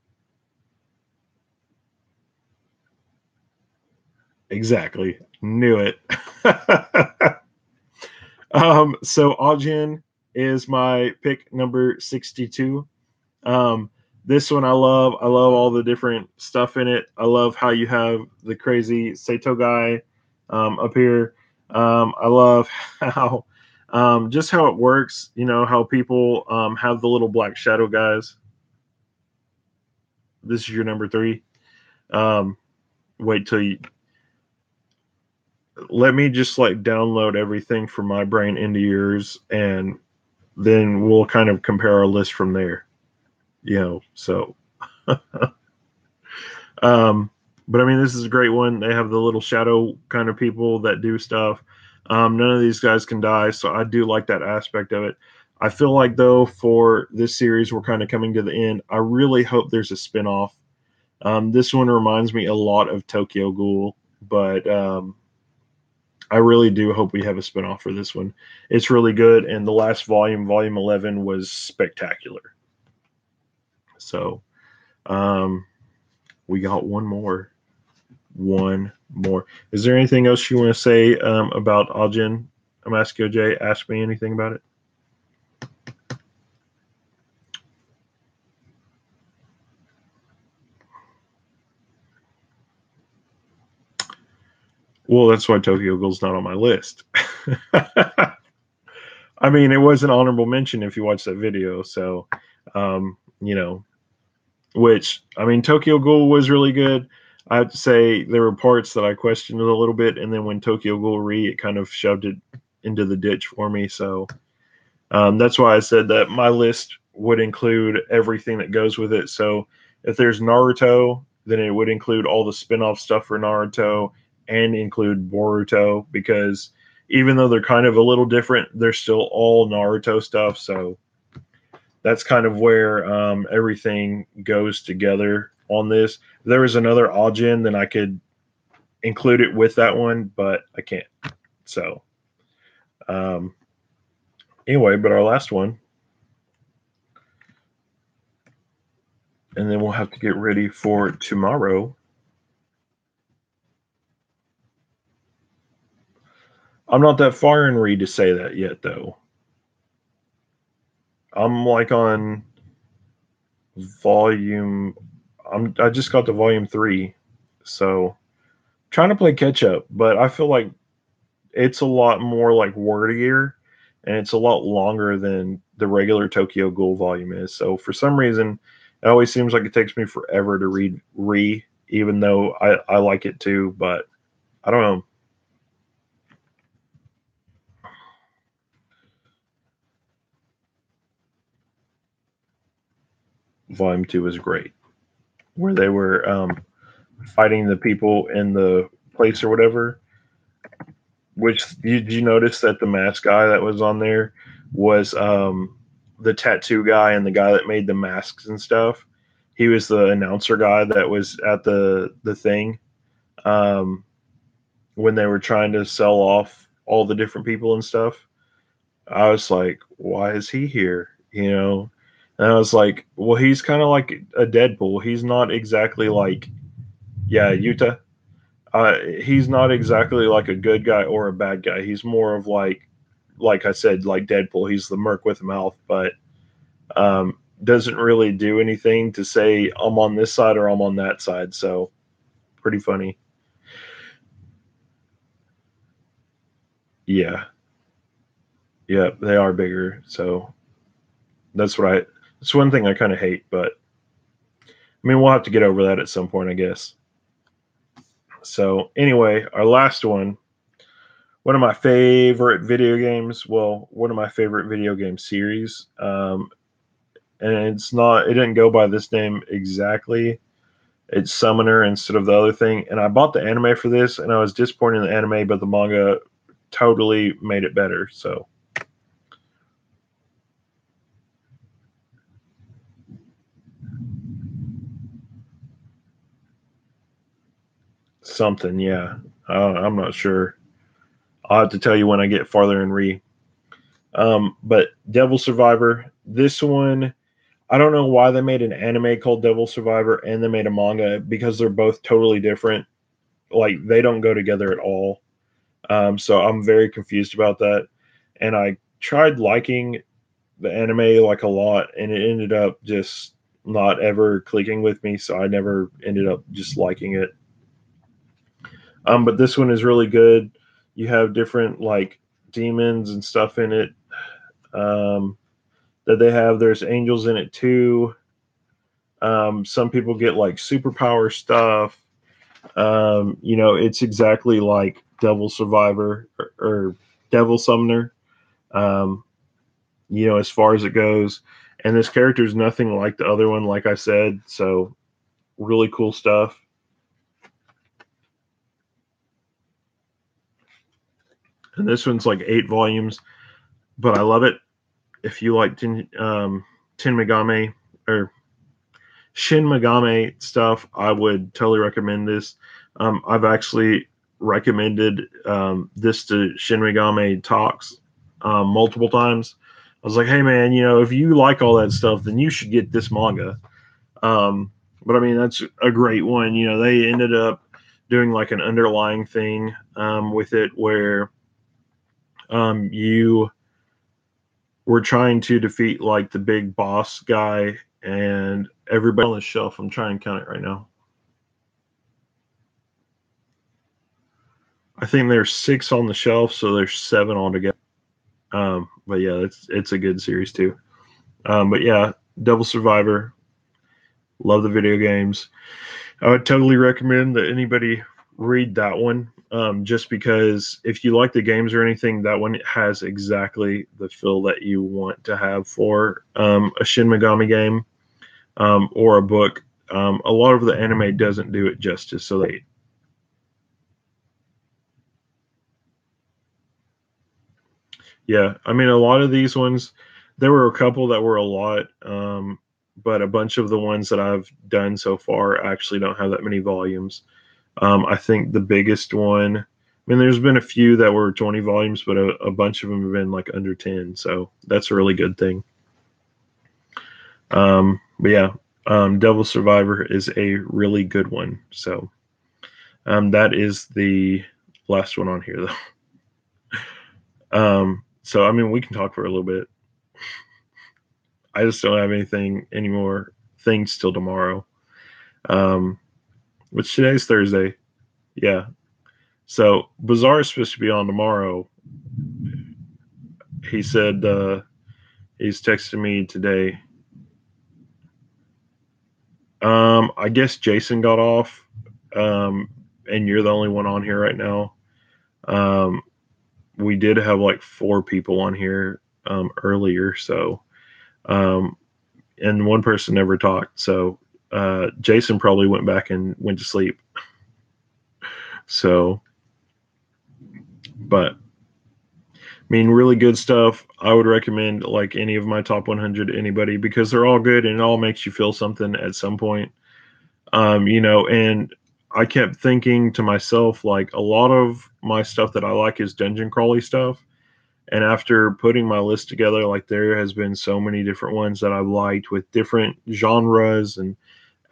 Exactly. Knew it. So Ajin is my pick number 62. Um, this one I love. I love all the different stuff in it. I love how you have the crazy Sato guy up here. I love how just how it works. You know how people have the little black shadow guys. This is your number 3. Um, wait till you let me just like download everything from my brain into yours, and then we'll kind of compare our list from there. So um but I mean, this is a great one. They have the little shadow kind of people that do stuff. None of these guys can die, so I do like that aspect of it. I feel like though for this series we're kind of coming to the end. I really hope there's a spin-off. This one reminds me a lot of Tokyo Ghoul, but I really do hope we have a spinoff for this one. It's really good, and the last volume, volume 11, was spectacular. So, um, we got one more. One more. Is there anything else you want to say about Ajin? I'm asking OJ. Ask me anything about it. Well, that's why Tokyo Ghoul's not on my list. I mean, it was an honorable mention if you watch that video. So, you know, which I mean, Tokyo Ghoul was really good. I have to say there were parts that I questioned a little bit, and then when Tokyo Ghoul it kind of shoved it into the ditch for me. So that's why I said that my list would include everything that goes with it. So if there's Naruto, then it would include all the spin-off stuff for Naruto and include Boruto, because even though they're kind of a little different, they're still all Naruto stuff. So that's kind of where everything goes together on this. If there was another Ajin, then I could include it with that one, but I can't. So um, anyway, but our last one, and then we'll have to get ready for tomorrow. I'm not that far in read to say that yet, though. I'm like on volume. I just got to volume 3, so trying to play catch up. But I feel like it's a lot more like wordier, and it's a lot longer than the regular Tokyo Ghoul volume is. So for some reason, it always seems like it takes me forever to read even though I like it too. But I don't know. Volume 2 is great, where they were fighting the people in the place or whatever. Which did you notice that the mask guy that was on there was the tattoo guy and the guy that made the masks and stuff. He was the announcer guy that was at the thing um, when they were trying to sell off all the different people and stuff. I was like, why is he here? You know, and I was like, well, he's kind of like a Deadpool. He's not exactly like, yeah, Utah. He's not exactly like a good guy or a bad guy. He's more of like I said, like Deadpool. He's the merc with a mouth, but doesn't really do anything to say I'm on this side or I'm on that side. So pretty funny. Yeah, yeah, they are bigger. So that's what I. It's one thing I kind of hate, but I mean we'll have to get over that at some point, I guess. So anyway, our last one of my favorite video games. Well, one of my favorite video game series. And it's not. It didn't go by this name exactly. It's Summoner instead of the other thing. And I bought the anime for this, and I was disappointed in the anime, but the manga totally made it better. So something, yeah. I'm not sure. I'll have to tell you when I get farther in re. But Devil Survivor, this one, I don't know why they made an anime called Devil Survivor and they made a manga because they're both totally different. Like they don't go together at all. So I'm very confused about that. And I tried liking the anime like a lot, and it ended up just not ever clicking with me. So I never ended up just liking it. But this one is really good. You have different like demons and stuff in it um, that they have. There's angels in it too. Some people get like superpower stuff. It's exactly like Devil Survivor or Devil Summoner. Um, as far as it goes. And this character is nothing like the other one, like I said. So really cool stuff. And this one's like 8 volumes, but I love it. If you like Tin Megami or Shin Megami stuff, I would totally recommend this. I've actually recommended this to Shin Megami Talks multiple times. I was like, hey man, if you like all that stuff, then you should get this manga. Um, but I mean, that's a great one. They ended up doing like an underlying thing with it where you were trying to defeat like the big boss guy and everybody on the shelf. I'm trying to count it right now. I think there's 6 on the shelf, so there's 7 altogether. But yeah, it's a good series too. But yeah, Devil Survivor. Love the video games. I would totally recommend that anybody read that one. Just because if you like the games or anything, that one has exactly the feel that you want to have for a Shin Megami game or a book. A lot of the anime doesn't do it justice. So yeah, I mean, a lot of these ones, there were a couple that were a lot, but a bunch of the ones that I've done so far actually don't have that many volumes. I think the biggest one, I mean, there's been a few that were 20 volumes, but a bunch of them have been like under 10. So that's a really good thing. But yeah, Devil Survivor is a really good one. So that is the last one on here, though. So I mean, we can talk for a little bit. I just don't have anything anymore things till tomorrow. Um, which today's Thursday. Yeah. So Bazaar is supposed to be on tomorrow. He said he's texting me today. I guess Jason got off, and you're the only one on here right now. Um, we did have like four people on here earlier, so um, and one person never talked. So Jason probably went back and went to sleep. So, but I mean, really good stuff. I would recommend like any of my top 100 to anybody because they're all good and it all makes you feel something at some point. And I kept thinking to myself, like, a lot of my stuff that I like is dungeon crawly stuff. And after putting my list together, like, there has been so many different ones that I've liked with different genres and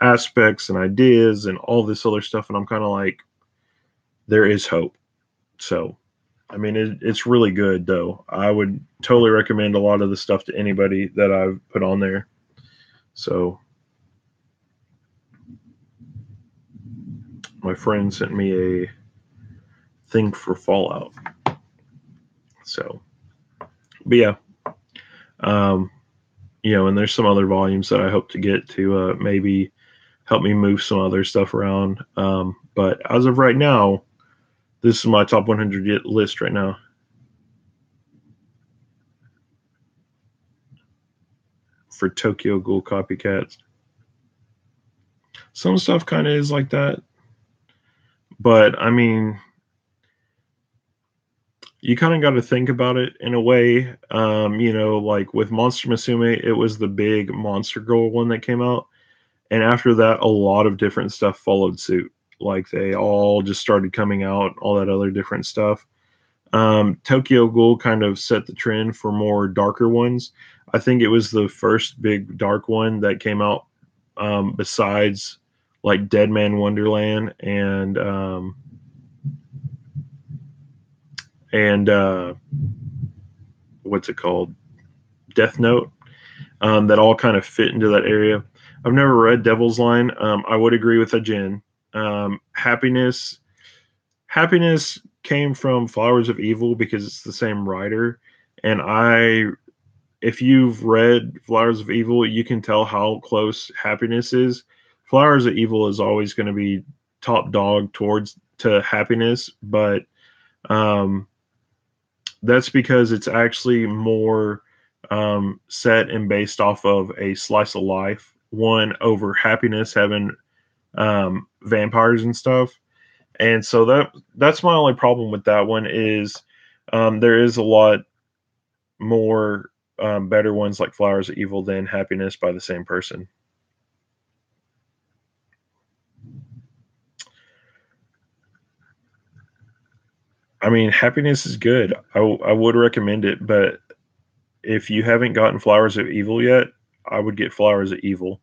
aspects and ideas and all this other stuff. And I'm kind of like, there is hope. So, I mean, it's really good, though. I would totally recommend a lot of the stuff to anybody that I've put on there. So, my friend sent me a thing for Fallout. So, but yeah, um, and there's some other volumes that I hope to get to maybe help me move some other stuff around. But as of right now, this is my top 100 list right now. For Tokyo Ghoul copycats. Some stuff kind of is like that, but I mean, you kind of got to think about it in a way. Like with Monster Musume, it was the big Monster Girl one that came out, and after that, a lot of different stuff followed suit. Like they all just started coming out, all that other different stuff. Tokyo Ghoul kind of set the trend for more darker ones. I think it was the first big dark one that came out besides like Dead Man Wonderland and what's it called, Death Note, that all kind of fit into that area. I've never read Devil's Line. I would agree with Ajin. Happiness came from Flowers of Evil because it's the same writer, and if you've read Flowers of Evil, you can tell how close Happiness is. Flowers of Evil is always going to be top dog towards to Happiness, but um, that's because it's actually more set and based off of a slice of life one over Happiness having vampires and stuff. And so that's my only problem with that one is there is a lot more better ones like Flowers of Evil than Happiness by the same person. I mean, Happiness is good. I would recommend it, but if you haven't gotten Flowers of Evil yet, I would get Flowers of Evil.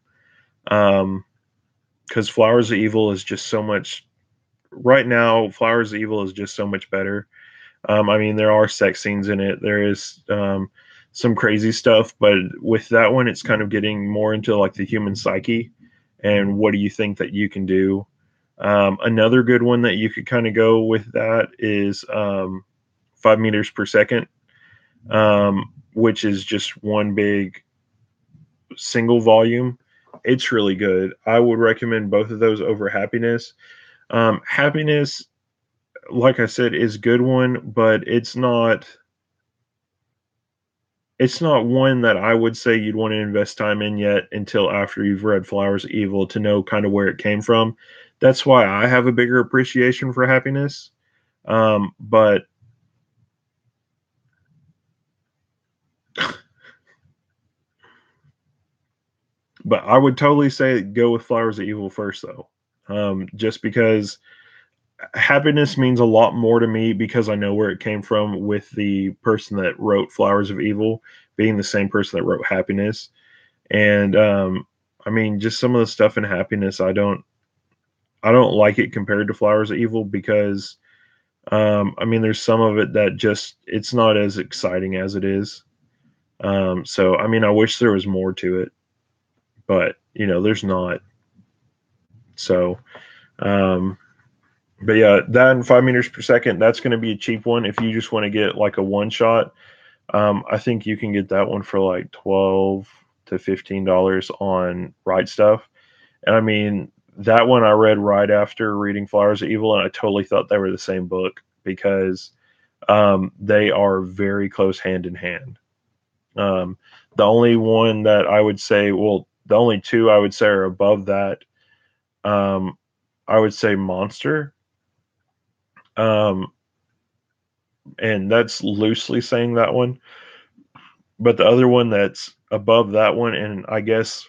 Because Flowers of Evil is just so much. Right now, Flowers of Evil is just so much better. I mean, there are sex scenes in it. There is some crazy stuff, but with that one, it's kind of getting more into like the human psyche and what do you think that you can do. Another good one that you could kind of go with that is 5 meters per second, which is just one big single volume. It's really good. I would recommend both of those over Happiness. Happiness, like I said, is a good one, but it's not one that I would say you'd want to invest time in yet until after you've read Flowers of Evil to know kind of where it came from. That's why I have a bigger appreciation for Happiness. But but I would totally say go with Flowers of Evil first though. Just because Happiness means a lot more to me because I know where it came from with the person that wrote Flowers of Evil being the same person that wrote Happiness. And I mean, just some of the stuff in Happiness, I don't like it compared to Flowers of Evil because I mean, there's some of it that just it's not as exciting as it is. So I mean, I wish there was more to it, but there's not. So, um, but yeah, that and 5 meters per second, that's going to be a cheap one if you just want to get like a one shot. I think you can get that one for like $12 to $15 on Right Stuff. And I mean, that one I read right after reading Flowers of Evil, and I totally thought they were the same book because they are very close hand in hand. Um, the only one that I would say, well, the only two I would say are above that. Um, I would say Monster, um, and that's loosely saying that one. But the other one that's above that one, and I guess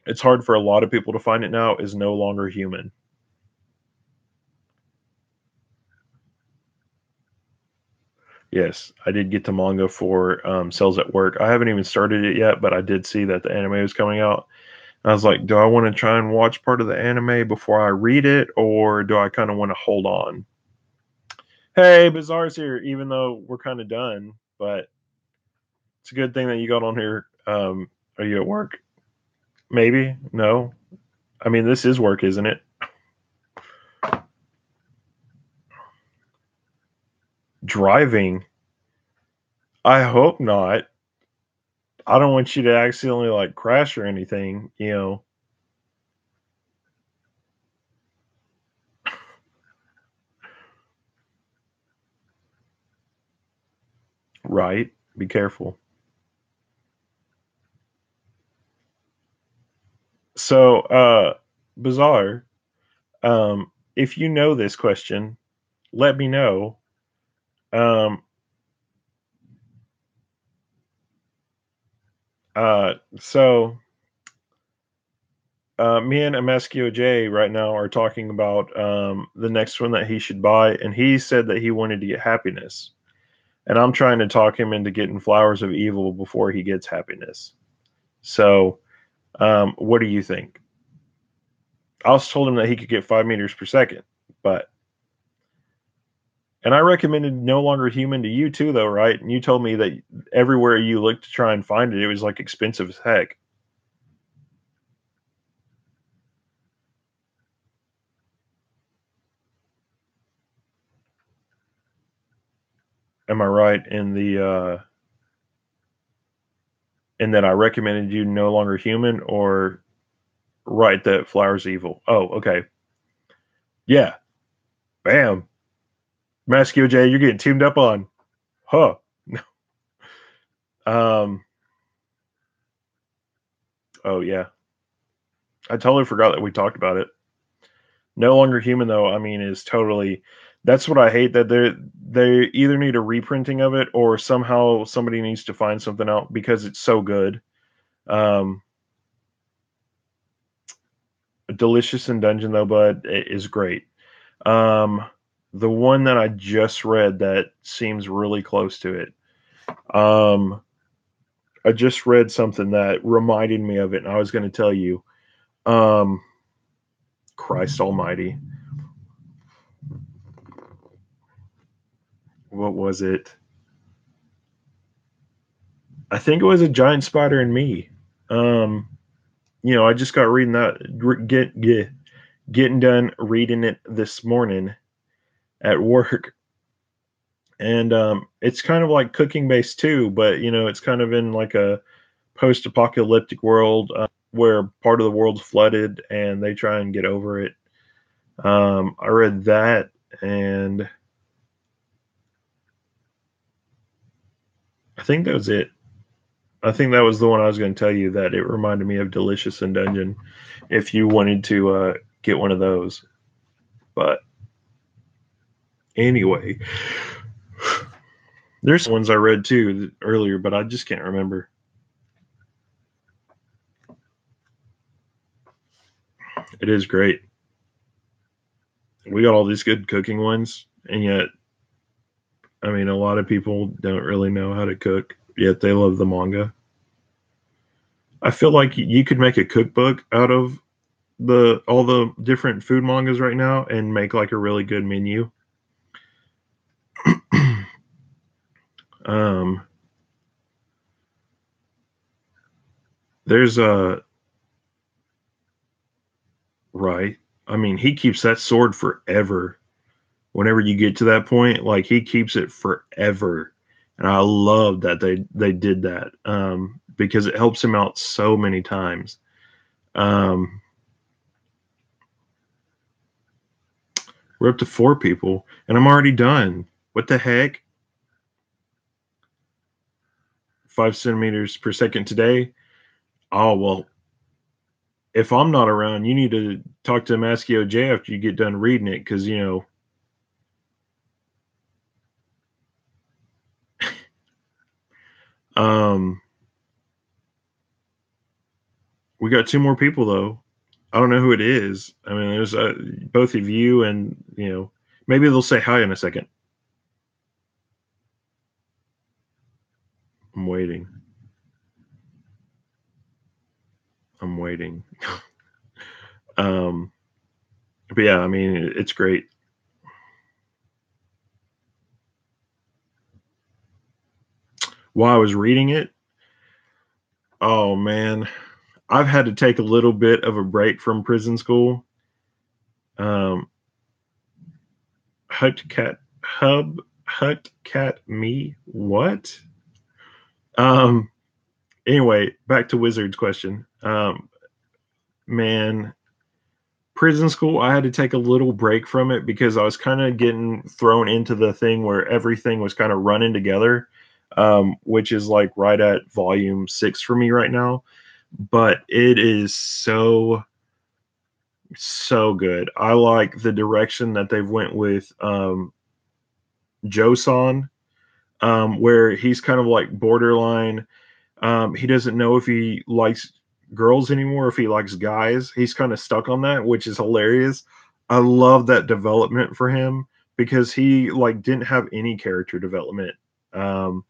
it's hard for a lot of people to find it now, is No Longer Human. Yes, I did get the manga for Cells at Work. I haven't even started it yet, but I did see that the anime was coming out. I was like, do I want to try and watch part of the anime before I read it, or do I kind of want to hold on? Hey, Bizarre's here, even though we're kind of done, but it's a good thing that you got on here. Are you at work? Maybe? No? I mean, this is work, isn't it? Driving? I hope not. I don't want you to accidentally like crash or anything. Right? Be careful. So, Bizarre, if you know this question, let me know. Um, so me and Amesco J right now are talking about the next one that he should buy, and he said that he wanted to get happiness, and I'm trying to talk him into getting Flowers of Evil before he gets happiness. So, what do you think? I also told him that he could get 5 meters per second, but and I recommended No Longer Human to you too, though, right? And you told me that everywhere you looked to try and find it, it was like expensive as heck. Am I right in that I recommended you No Longer Human, or right that Flowers Evil? Oh, okay. Yeah. Bam. Masco J, you're getting teamed up on. Huh. Um, oh yeah. I totally forgot that we talked about it. No Longer Human though, I mean, is totally that's what I hate that they either need a reprinting of it or somehow somebody needs to find something out because it's so good. Um, Delicious in Dungeon though, bud, is great. Um, the one that I just read that seems really close to it. Um, I just read something that reminded me of it, and I was going to tell you. Um, Christ Almighty, what was it? I think it was A Giant Spider and Me. Um, I just got reading that, getting done reading it this morning at work, and it's kind of like cooking based too, but it's kind of in like a post-apocalyptic world where part of the world's flooded and they try and get over it. I read that, and I think that was it. I think that was the one I was going to tell you that it reminded me of Delicious in Dungeon. If you wanted to get one of those, but anyway, there's ones I read too earlier, but I just can't remember. It is great. We got all these good cooking ones, and yet, I mean, a lot of people don't really know how to cook, yet they love the manga. I feel like you could make a cookbook out of the all the different food mangas right now and make like a really good menu. Um, there's a right. I mean, he keeps that sword forever. Whenever you get to that point, like he keeps it forever. And I love that they did that because it helps him out so many times. Um, we're up to 4 people, and I'm already done. What the heck? 5 centimeters per second today. Oh well, if I'm not around, you need to talk to Maschio J after you get done reading it, because um, we got 2 more people though. I don't know who it is. I mean, there's both of you, and maybe they'll say hi in a second. I'm waiting. I'm waiting. um, but yeah, I mean, it's great. While I was reading it, oh man, I've had to take a little bit of a break from prison school. Um, Hut cat hut cat me what? Um, anyway, back to Wizard's question. Man, prison school, I had to take a little break from it because I was kind of getting thrown into the thing where everything was kind of running together, which is like right at volume 6 for me right now. But it is so good. I like the direction that they've went with Joseon, where he's kind of like borderline. He doesn't know if he likes girls anymore, if he likes guys. He's kind of stuck on that, which is hilarious. I love that development for him because he like didn't have any character development, um,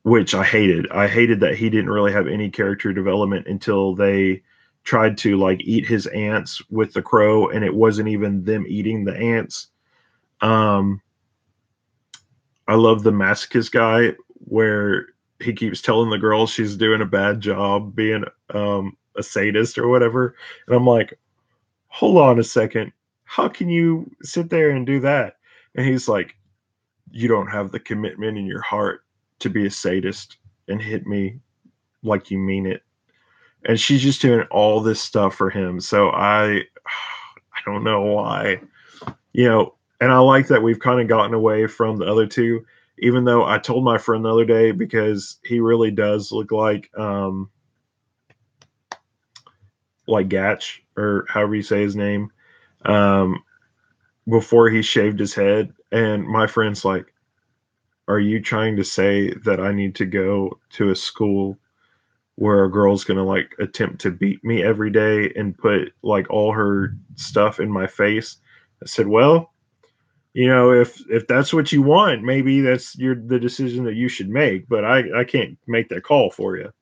which I hated. I hated that he didn't really have any character development until they tried to like eat his ants with the crow, and it wasn't even them eating the ants. Um, I love the masochist guy where he keeps telling the girl she's doing a bad job being a sadist or whatever. And I'm like, hold on a second. How can you sit there and do that? And he's like, you don't have the commitment in your heart to be a sadist and hit me like you mean it. And she's just doing all this stuff for him. So I don't know why. And I like that we've kind of gotten away from the other two, even though I told my friend the other day because he really does look like Gatch or however you say his name, um, before he shaved his head. And my friend's like, are you trying to say that I need to go to a school where a girl's gonna like attempt to beat me every day and put like all her stuff in my face? I said, well, if that's what you want, maybe that's the decision that you should make, but I can't make that call for you.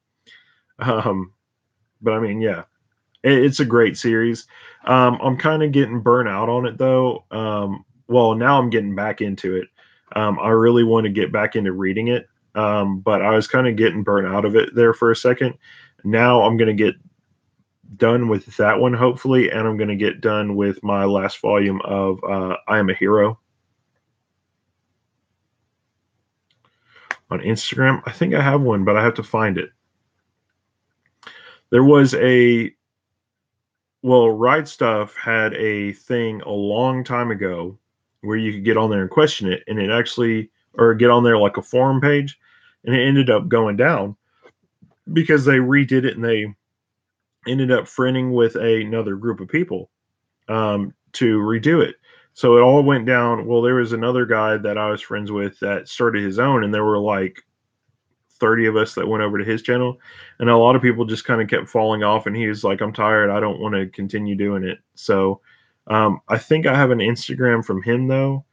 um but I mean, yeah, it's a great series. I'm kind of getting burnt out on it though. Well, now I'm getting back into it. I really want to get back into reading it, but I was kind of getting burnt out of it there for a second. Now I'm going to get done with that one hopefully, and I'm going to get done with my last volume of I Am a Hero on Instagram. I think I have one, but I have to find it. There was a well, Ride Stuff had a thing a long time ago where you could get on there and question it, and it actually, or get on there like a forum page, and it ended up going down because they redid it and they ended up friending with another group of people to redo it. So it all went down. Well, there was another guy that I was friends with that started his own, and there were like 30 of us that went over to his channel, and a lot of people just kind of kept falling off, and he was like, I'm tired, I don't want to continue doing it. So I think I have an Instagram from him though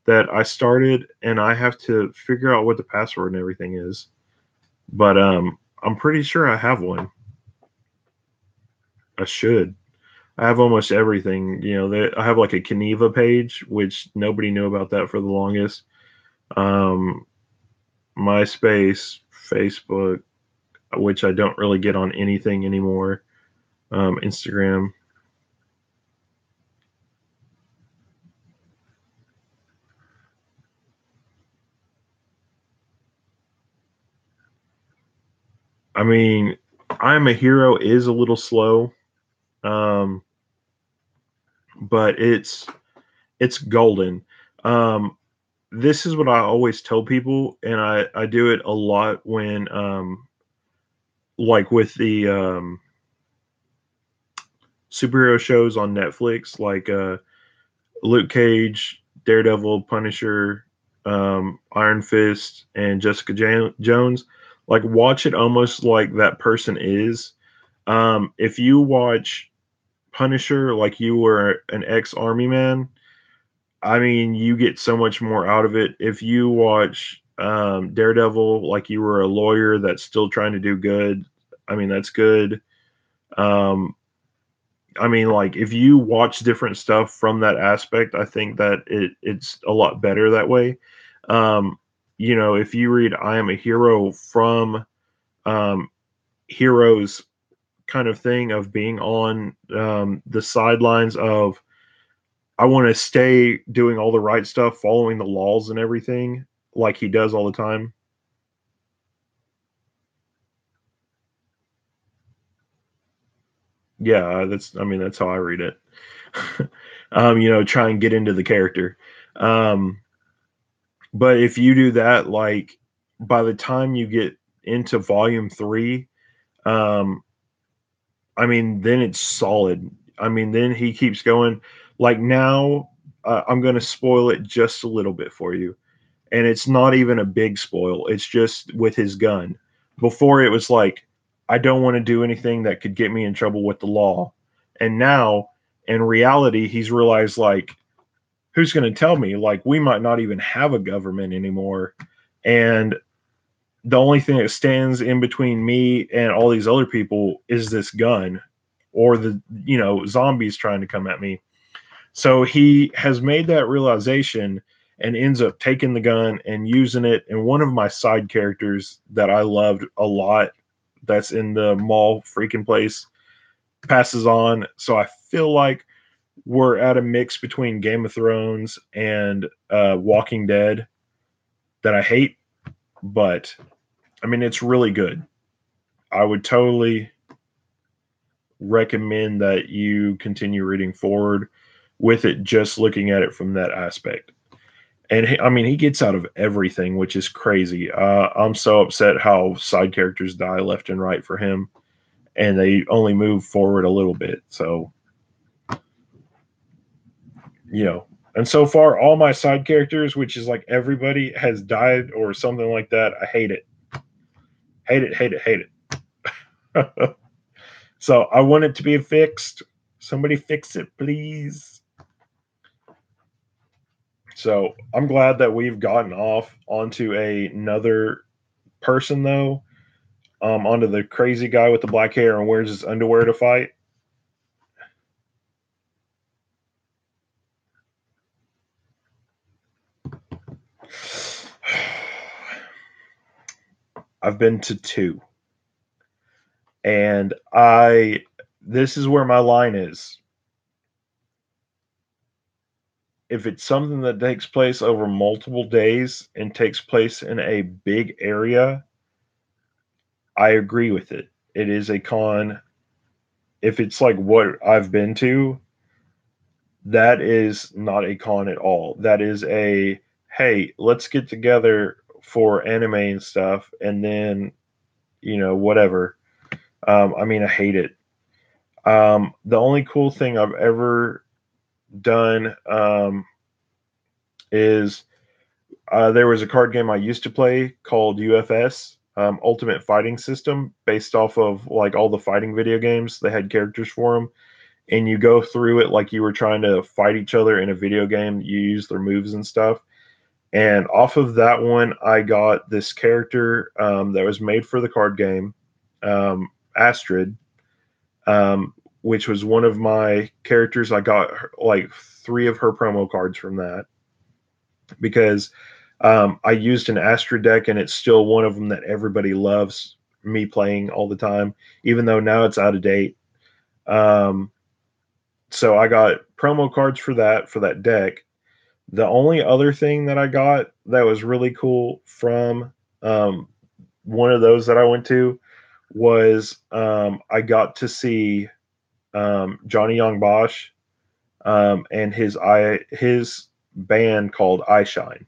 that I started, and I have to figure out what the password and everything is, but I'm pretty sure I have one. I should. I have almost everything. I have like a Caneva page, which nobody knew about that for the longest. um MySpace, Facebook, which I don't really get on anything anymore. Instagram. I mean, I'm a Hero is a little slow, um, but it's golden. Um, this is what I always tell people, and I do it a lot when like with the superhero shows on Netflix, like Luke Cage, Daredevil, Punisher, Iron Fist, and Jessica Jones. Like, watch it almost like that person is. If you watch Punisher like you were an ex army man, I mean, you get so much more out of it. If you watch Daredevil like you were a lawyer that's still trying to do good, I mean, that's good. Um, I mean, like if you watch different stuff from that aspect, I think that it's a lot better that way. Um, if you read "I Am a Hero" from um, Heroes kind of thing of being on the sidelines of I want to stay doing all the right stuff, following the laws and everything, like he does all the time. Yeah, that's I mean that's how I read it. Try and get into the character. Um, But if you do that, like by the time you get into volume three, um, I mean, then it's solid. I mean, then he keeps going. Like now, I'm going to spoil it just a little bit for you. And it's not even a big spoil, it's just with his gun. Before it was like, I don't want to do anything that could get me in trouble with the law. And now, in reality, he's realized, like, who's going to tell me? Like, we might not even have a government anymore. And the only thing that stands in between me and all these other people is this gun or the, zombies trying to come at me. So he has made that realization and ends up taking the gun and using it. And one of my side characters that I loved a lot, that's in the mall freaking place, passes on. So I feel like we're at a mix between Game of Thrones and Walking Dead that I hate, but I mean, it's really good. I would totally recommend that you continue reading forward with it, just looking at it from that aspect. And I mean, he gets out of everything, which is crazy. I'm so upset how side characters die left and right for him, and they only move forward a little bit. So, you know, and so far, all my side characters, which is like everybody, has died or something like that. I hate it. Hate it, hate it, hate it. So I want it to be fixed. Somebody fix it, please. So I'm glad that we've gotten off onto another person though, onto the crazy guy with the black hair and wears his underwear to fight. I've been to two, and I. This is where my line is. If it's something that takes place over multiple days and takes place in a big area, I agree with it. It is a con. If it's like what I've been to, that is not a con at all. That is a hey, let's get together for anime and stuff, and then whatever. I mean, I hate it. The only cool thing I've ever done is there was a card game I used to play called UFS, Ultimate Fighting System, based off of like all the fighting video games. They had characters for them, and you go through it like you were trying to fight each other in a video game. You use their moves and stuff. And off of that one, I got this character that was made for the card game, Astrid, um, which was one of my characters. I got like three of her promo cards from that because I used an Astra deck, and it's still one of them that everybody loves me playing all the time, even though now it's out of date. Um, so I got promo cards for that deck. The only other thing that I got that was really cool from um, one of those that I went to was I got to see Johnny Young Bosch and his band called I Shine,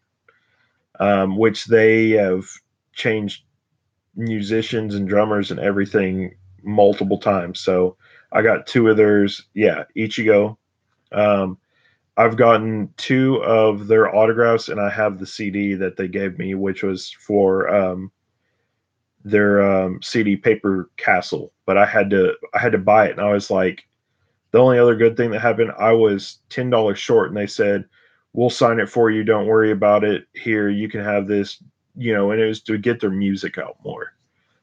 which they have changed musicians and drummers and everything multiple times. So I got two of theirs. Yeah, Ichigo. Um, I've gotten two of their autographs, and I have the CD that they gave me, which was for their CD Paper Castle. But I had to buy it, and I was like, the only other good thing that happened, I was $10 short, and they said, "We'll sign it for you. Don't worry about it. Here, you can have this." And it was to get their music out more.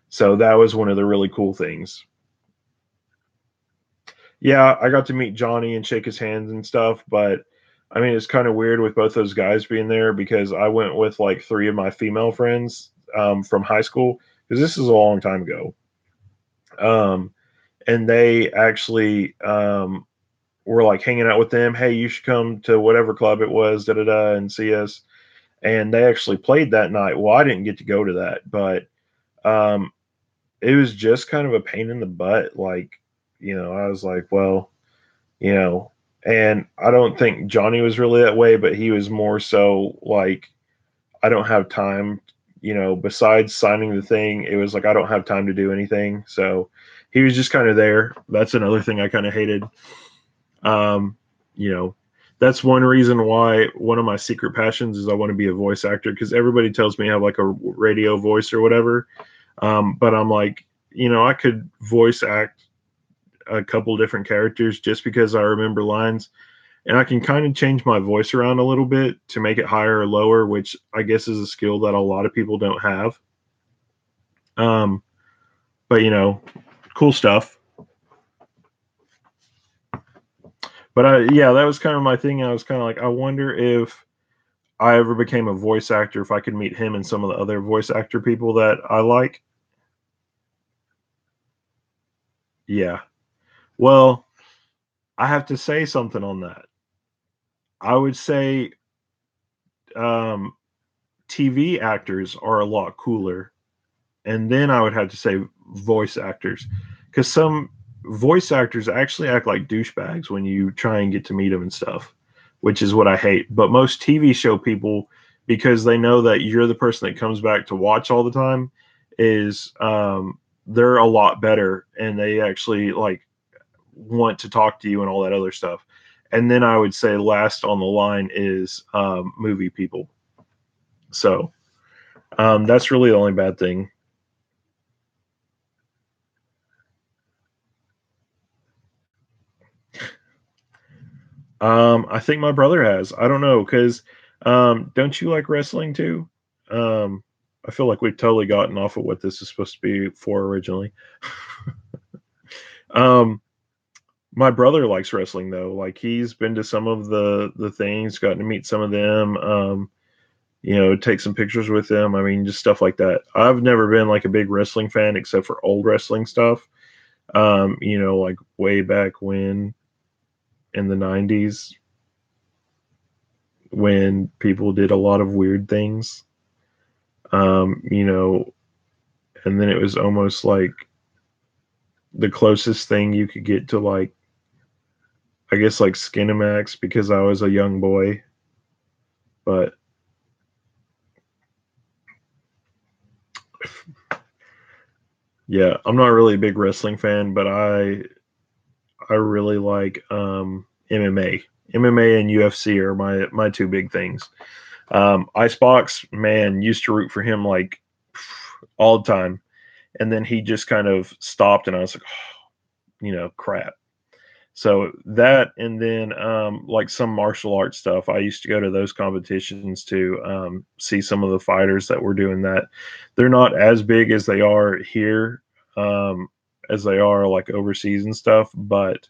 So that was one of the really cool things. Yeah, I got to meet Johnny and shake his hands and stuff, but I mean, it's kind of weird with both those guys being there because I went with like three of my female friends from high school because this is a long time ago. Um, and they actually were like hanging out with them. Hey, you should come to whatever club it was, da da da, and see us. And they actually played that night. Well, I didn't get to go to that, but um, it was just kind of a pain in the butt. Like, I was like, well, you know, and I don't think Johnny was really that way, but he was more so like, I don't have time, besides signing the thing, it was like, I don't have time to do anything. So he was just kind of there. That's another thing I kind of hated. Um, you know, that's one reason why one of my secret passions is I want to be a voice actor because everybody tells me I have like a radio voice or whatever. But I'm like, I could voice act a couple different characters just because I remember lines, and I can kind of change my voice around a little bit to make it higher or lower, which I guess is a skill that a lot of people don't have. Um, but cool stuff. But yeah, that was kind of my thing. I was kind of like, I wonder if I ever became a voice actor, if I could meet him and some of the other voice actor people that I like. Yeah. Well, I have to say something on that. I would say um, TV actors are a lot cooler, and then I would have to say voice actors, because some voice actors actually act like douchebags when you try and get to meet them and stuff, which is what I hate. But most TV show people, because they know that you're the person that comes back to watch all the time, is they're a lot better, and they actually like want to talk to you and all that other stuff. And then I would say last on the line is movie people. So that's really the only bad thing. I think my brother has. I don't know because don't you like wrestling too? Um, I feel like we've totally gotten off of what this is supposed to be for originally. um, my brother likes wrestling though. Like he's been to some of the things, gotten to meet some of them. Take some pictures with them. I mean, just stuff like that. I've never been like a big wrestling fan except for old wrestling stuff. Like way back when in the '90s when people did a lot of weird things. Um, you know, and then it was almost like the closest thing you could get to like I guess like Skinamax because I was a young boy. But yeah, I'm not really a big wrestling fan, but I really like MMA. MMA and UFC are my two big things. Icebox, man, used to root for him like all the time, and then he just kind of stopped, and I was like, crap. So that, and then like some martial arts stuff. I used to go to those competitions to see some of the fighters that were doing that. They're not as big as they are here, um, as they are like overseas and stuff, but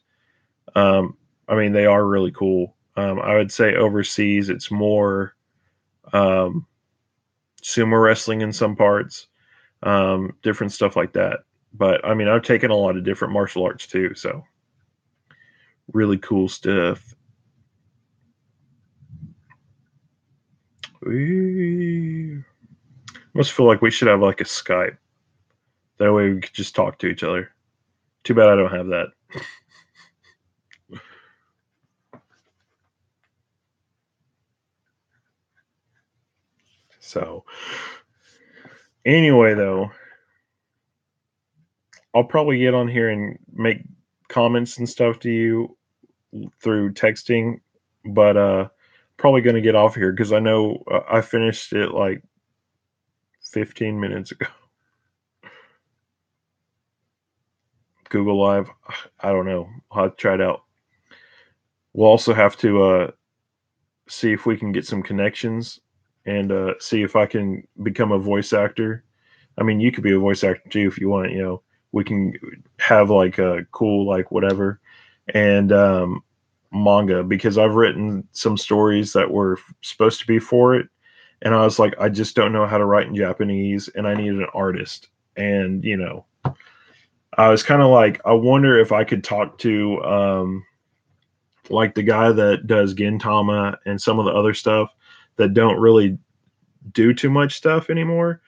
um, I mean they are really cool. I would say overseas it's more. sumo wrestling in some parts, different stuff like that. But I mean, I've taken a lot of different martial arts too, so really cool stuff. Ooh. Must feel like we should have like a Skype. That way we could just talk to each other. Too bad I don't have that. So anyway, though, I'll probably get on here and make comments and stuff to you through texting, but probably going to get off here because I know I finished it like 15 minutes ago. Google Live. I don't know. I'll have to try it out. We'll also have to see if we can get some connections and see if I can become a voice actor. I mean, you could be a voice actor too if you want. You know, we can have like a cool like whatever and manga because I've written some stories that were supposed to be for it, and I was like, I just don't know how to write in Japanese, and I needed an artist, and you know, I was kind of like, I wonder if I could talk to like the guy that does Gintama and some of the other stuff that don't really do too much stuff anymore,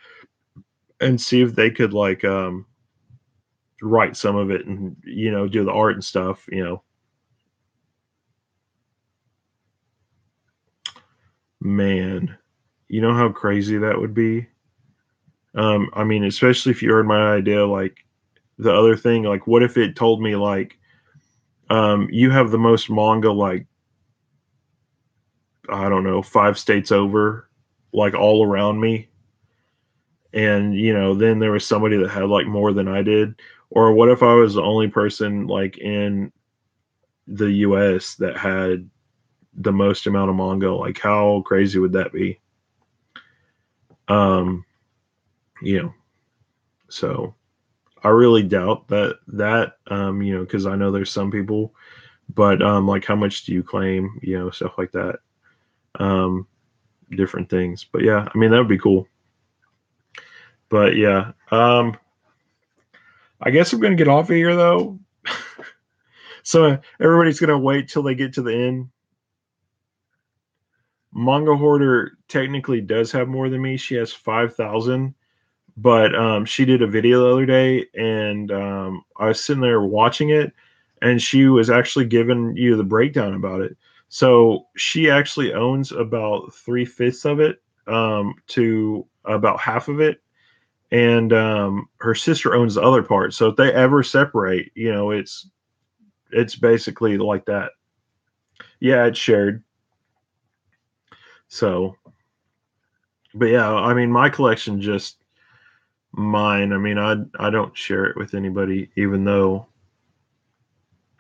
and see if they could like write some of it and you know do the art and stuff. You know, man, you know how crazy that would be. I mean, especially if you heard my idea, like the other thing, like what if it told me like you have the most manga like I don't know 5 states over, like all around me, and you know then there was somebody that had like more than I did, or what if I was the only person like in the US that had the most amount of manga? Like how crazy would that be? Um, you know, so I really doubt that you know because I know there's some people, but like how much do you claim? You know, stuff like that. Um, different things, but yeah, I mean that would be cool. But yeah, I guess I'm gonna get off of here though. So everybody's gonna wait till they get to the end. Manga Hoarder technically does have more than me. She has 5,000, but she did a video the other day, and I was sitting there watching it, and she was actually giving you the breakdown about it. So she actually owns about 3/5 of it, to about half of it, and her sister owns the other part. So if they ever separate, you know, it's basically like that. Yeah, it's shared. So, but yeah, I mean, my collection just mine. I mean, I don't share it with anybody, even though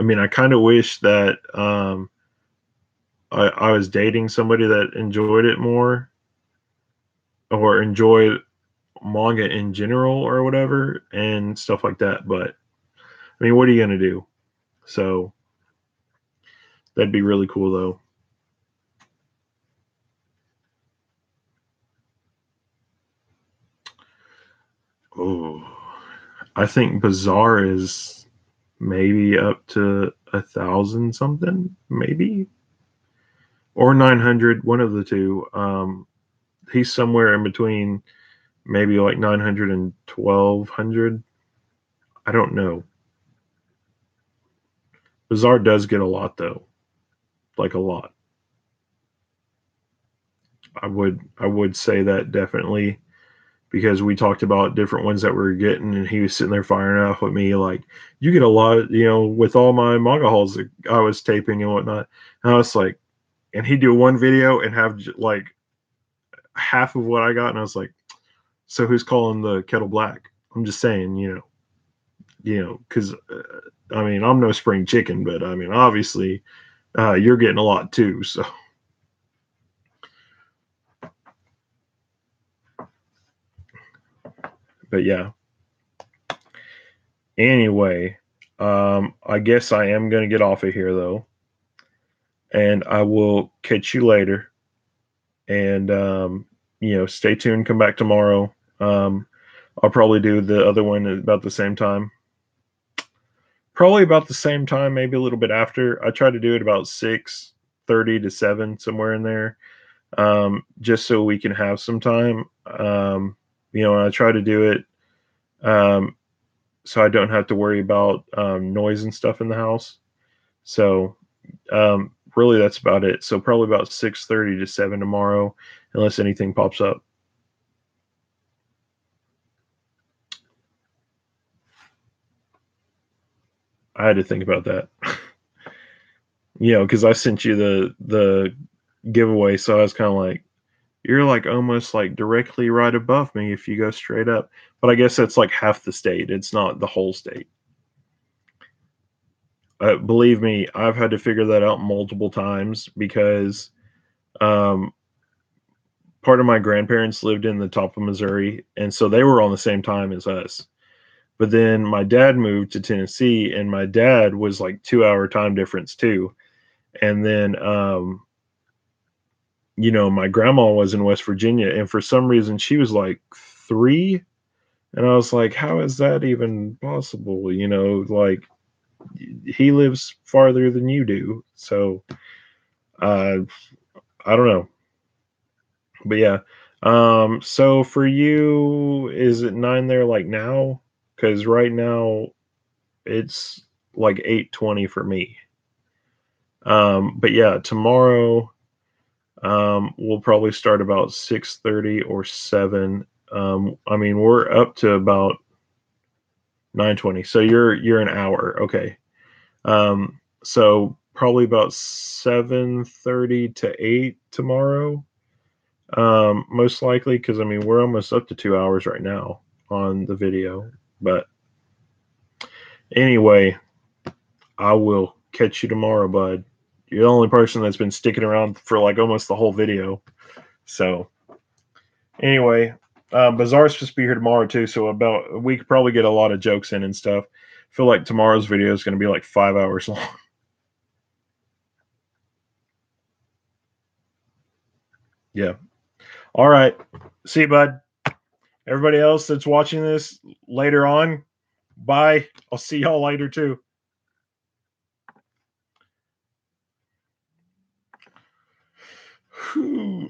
I mean, I kind of wish that I was dating somebody that enjoyed it more or enjoyed manga in general or whatever and stuff like that. But I mean, what are you gonna do? So that'd be really cool though. Oh, I think Bazaar is maybe up to 1,000 something, maybe or 900, one of the two. He's somewhere in between, maybe like 900 and 1,200. I don't know. Bazaar does get a lot though, like a lot. I would say that definitely because we talked about different ones that we were getting, and he was sitting there firing off with me like, "You get a lot, you know, with all my manga hauls that I was taping and whatnot." And I was like, and he'd do one video and have like half of what I got, and I was like, "So who's calling the kettle black?" I'm just saying, because I mean, I'm no spring chicken, but I mean, obviously, you're getting a lot too. So, but yeah. Anyway, I guess I am gonna get off of here though, and I will catch you later. And stay tuned. Come back tomorrow. I'll probably do the other one at about the same time. Probably about the same time, maybe a little bit after. I try to do it about 6:30 to 7, somewhere in there, just so we can have some time. And I try to do it um, so I don't have to worry about noise and stuff in the house. So really, that's about it. So probably about 6:30 to 7 tomorrow, unless anything pops up. I had to think about that. Because I sent you the giveaway, so I was kind of like, you're like almost like directly right above me if you go straight up. But I guess that's like half the state. It's not the whole state. Believe me, I've had to figure that out multiple times because um, part of my grandparents lived in the top of Missouri, and so they were on the same time as us. But then my dad moved to Tennessee, and my dad was like 2 hour time difference too. And then my grandma was in West Virginia, and for some reason she was like 3, and I was like, "How is that even possible?" Like he lives farther than you do, so uh, I don't know, but yeah. So for you, is it 9 there like now? Because right now it's like 8:20 for me. But yeah, tomorrow we'll probably start about 6:30 or 7. I mean, we're up to about 9:20. So you're an hour. Okay. So probably about 7:30 to 8 tomorrow. Most likely because I mean we're almost up to 2 hours right now on the video. But anyway, I will catch you tomorrow, bud. You're the only person that's been sticking around for like almost the whole video. So anyway, Bazaar's supposed to be here tomorrow too, so about we could probably get a lot of jokes in and stuff. I feel like tomorrow's video is going to be like 5 hours long. Yeah. All right. See you, bud. Everybody else that's watching this later on, bye. I'll see y'all later too. Whew.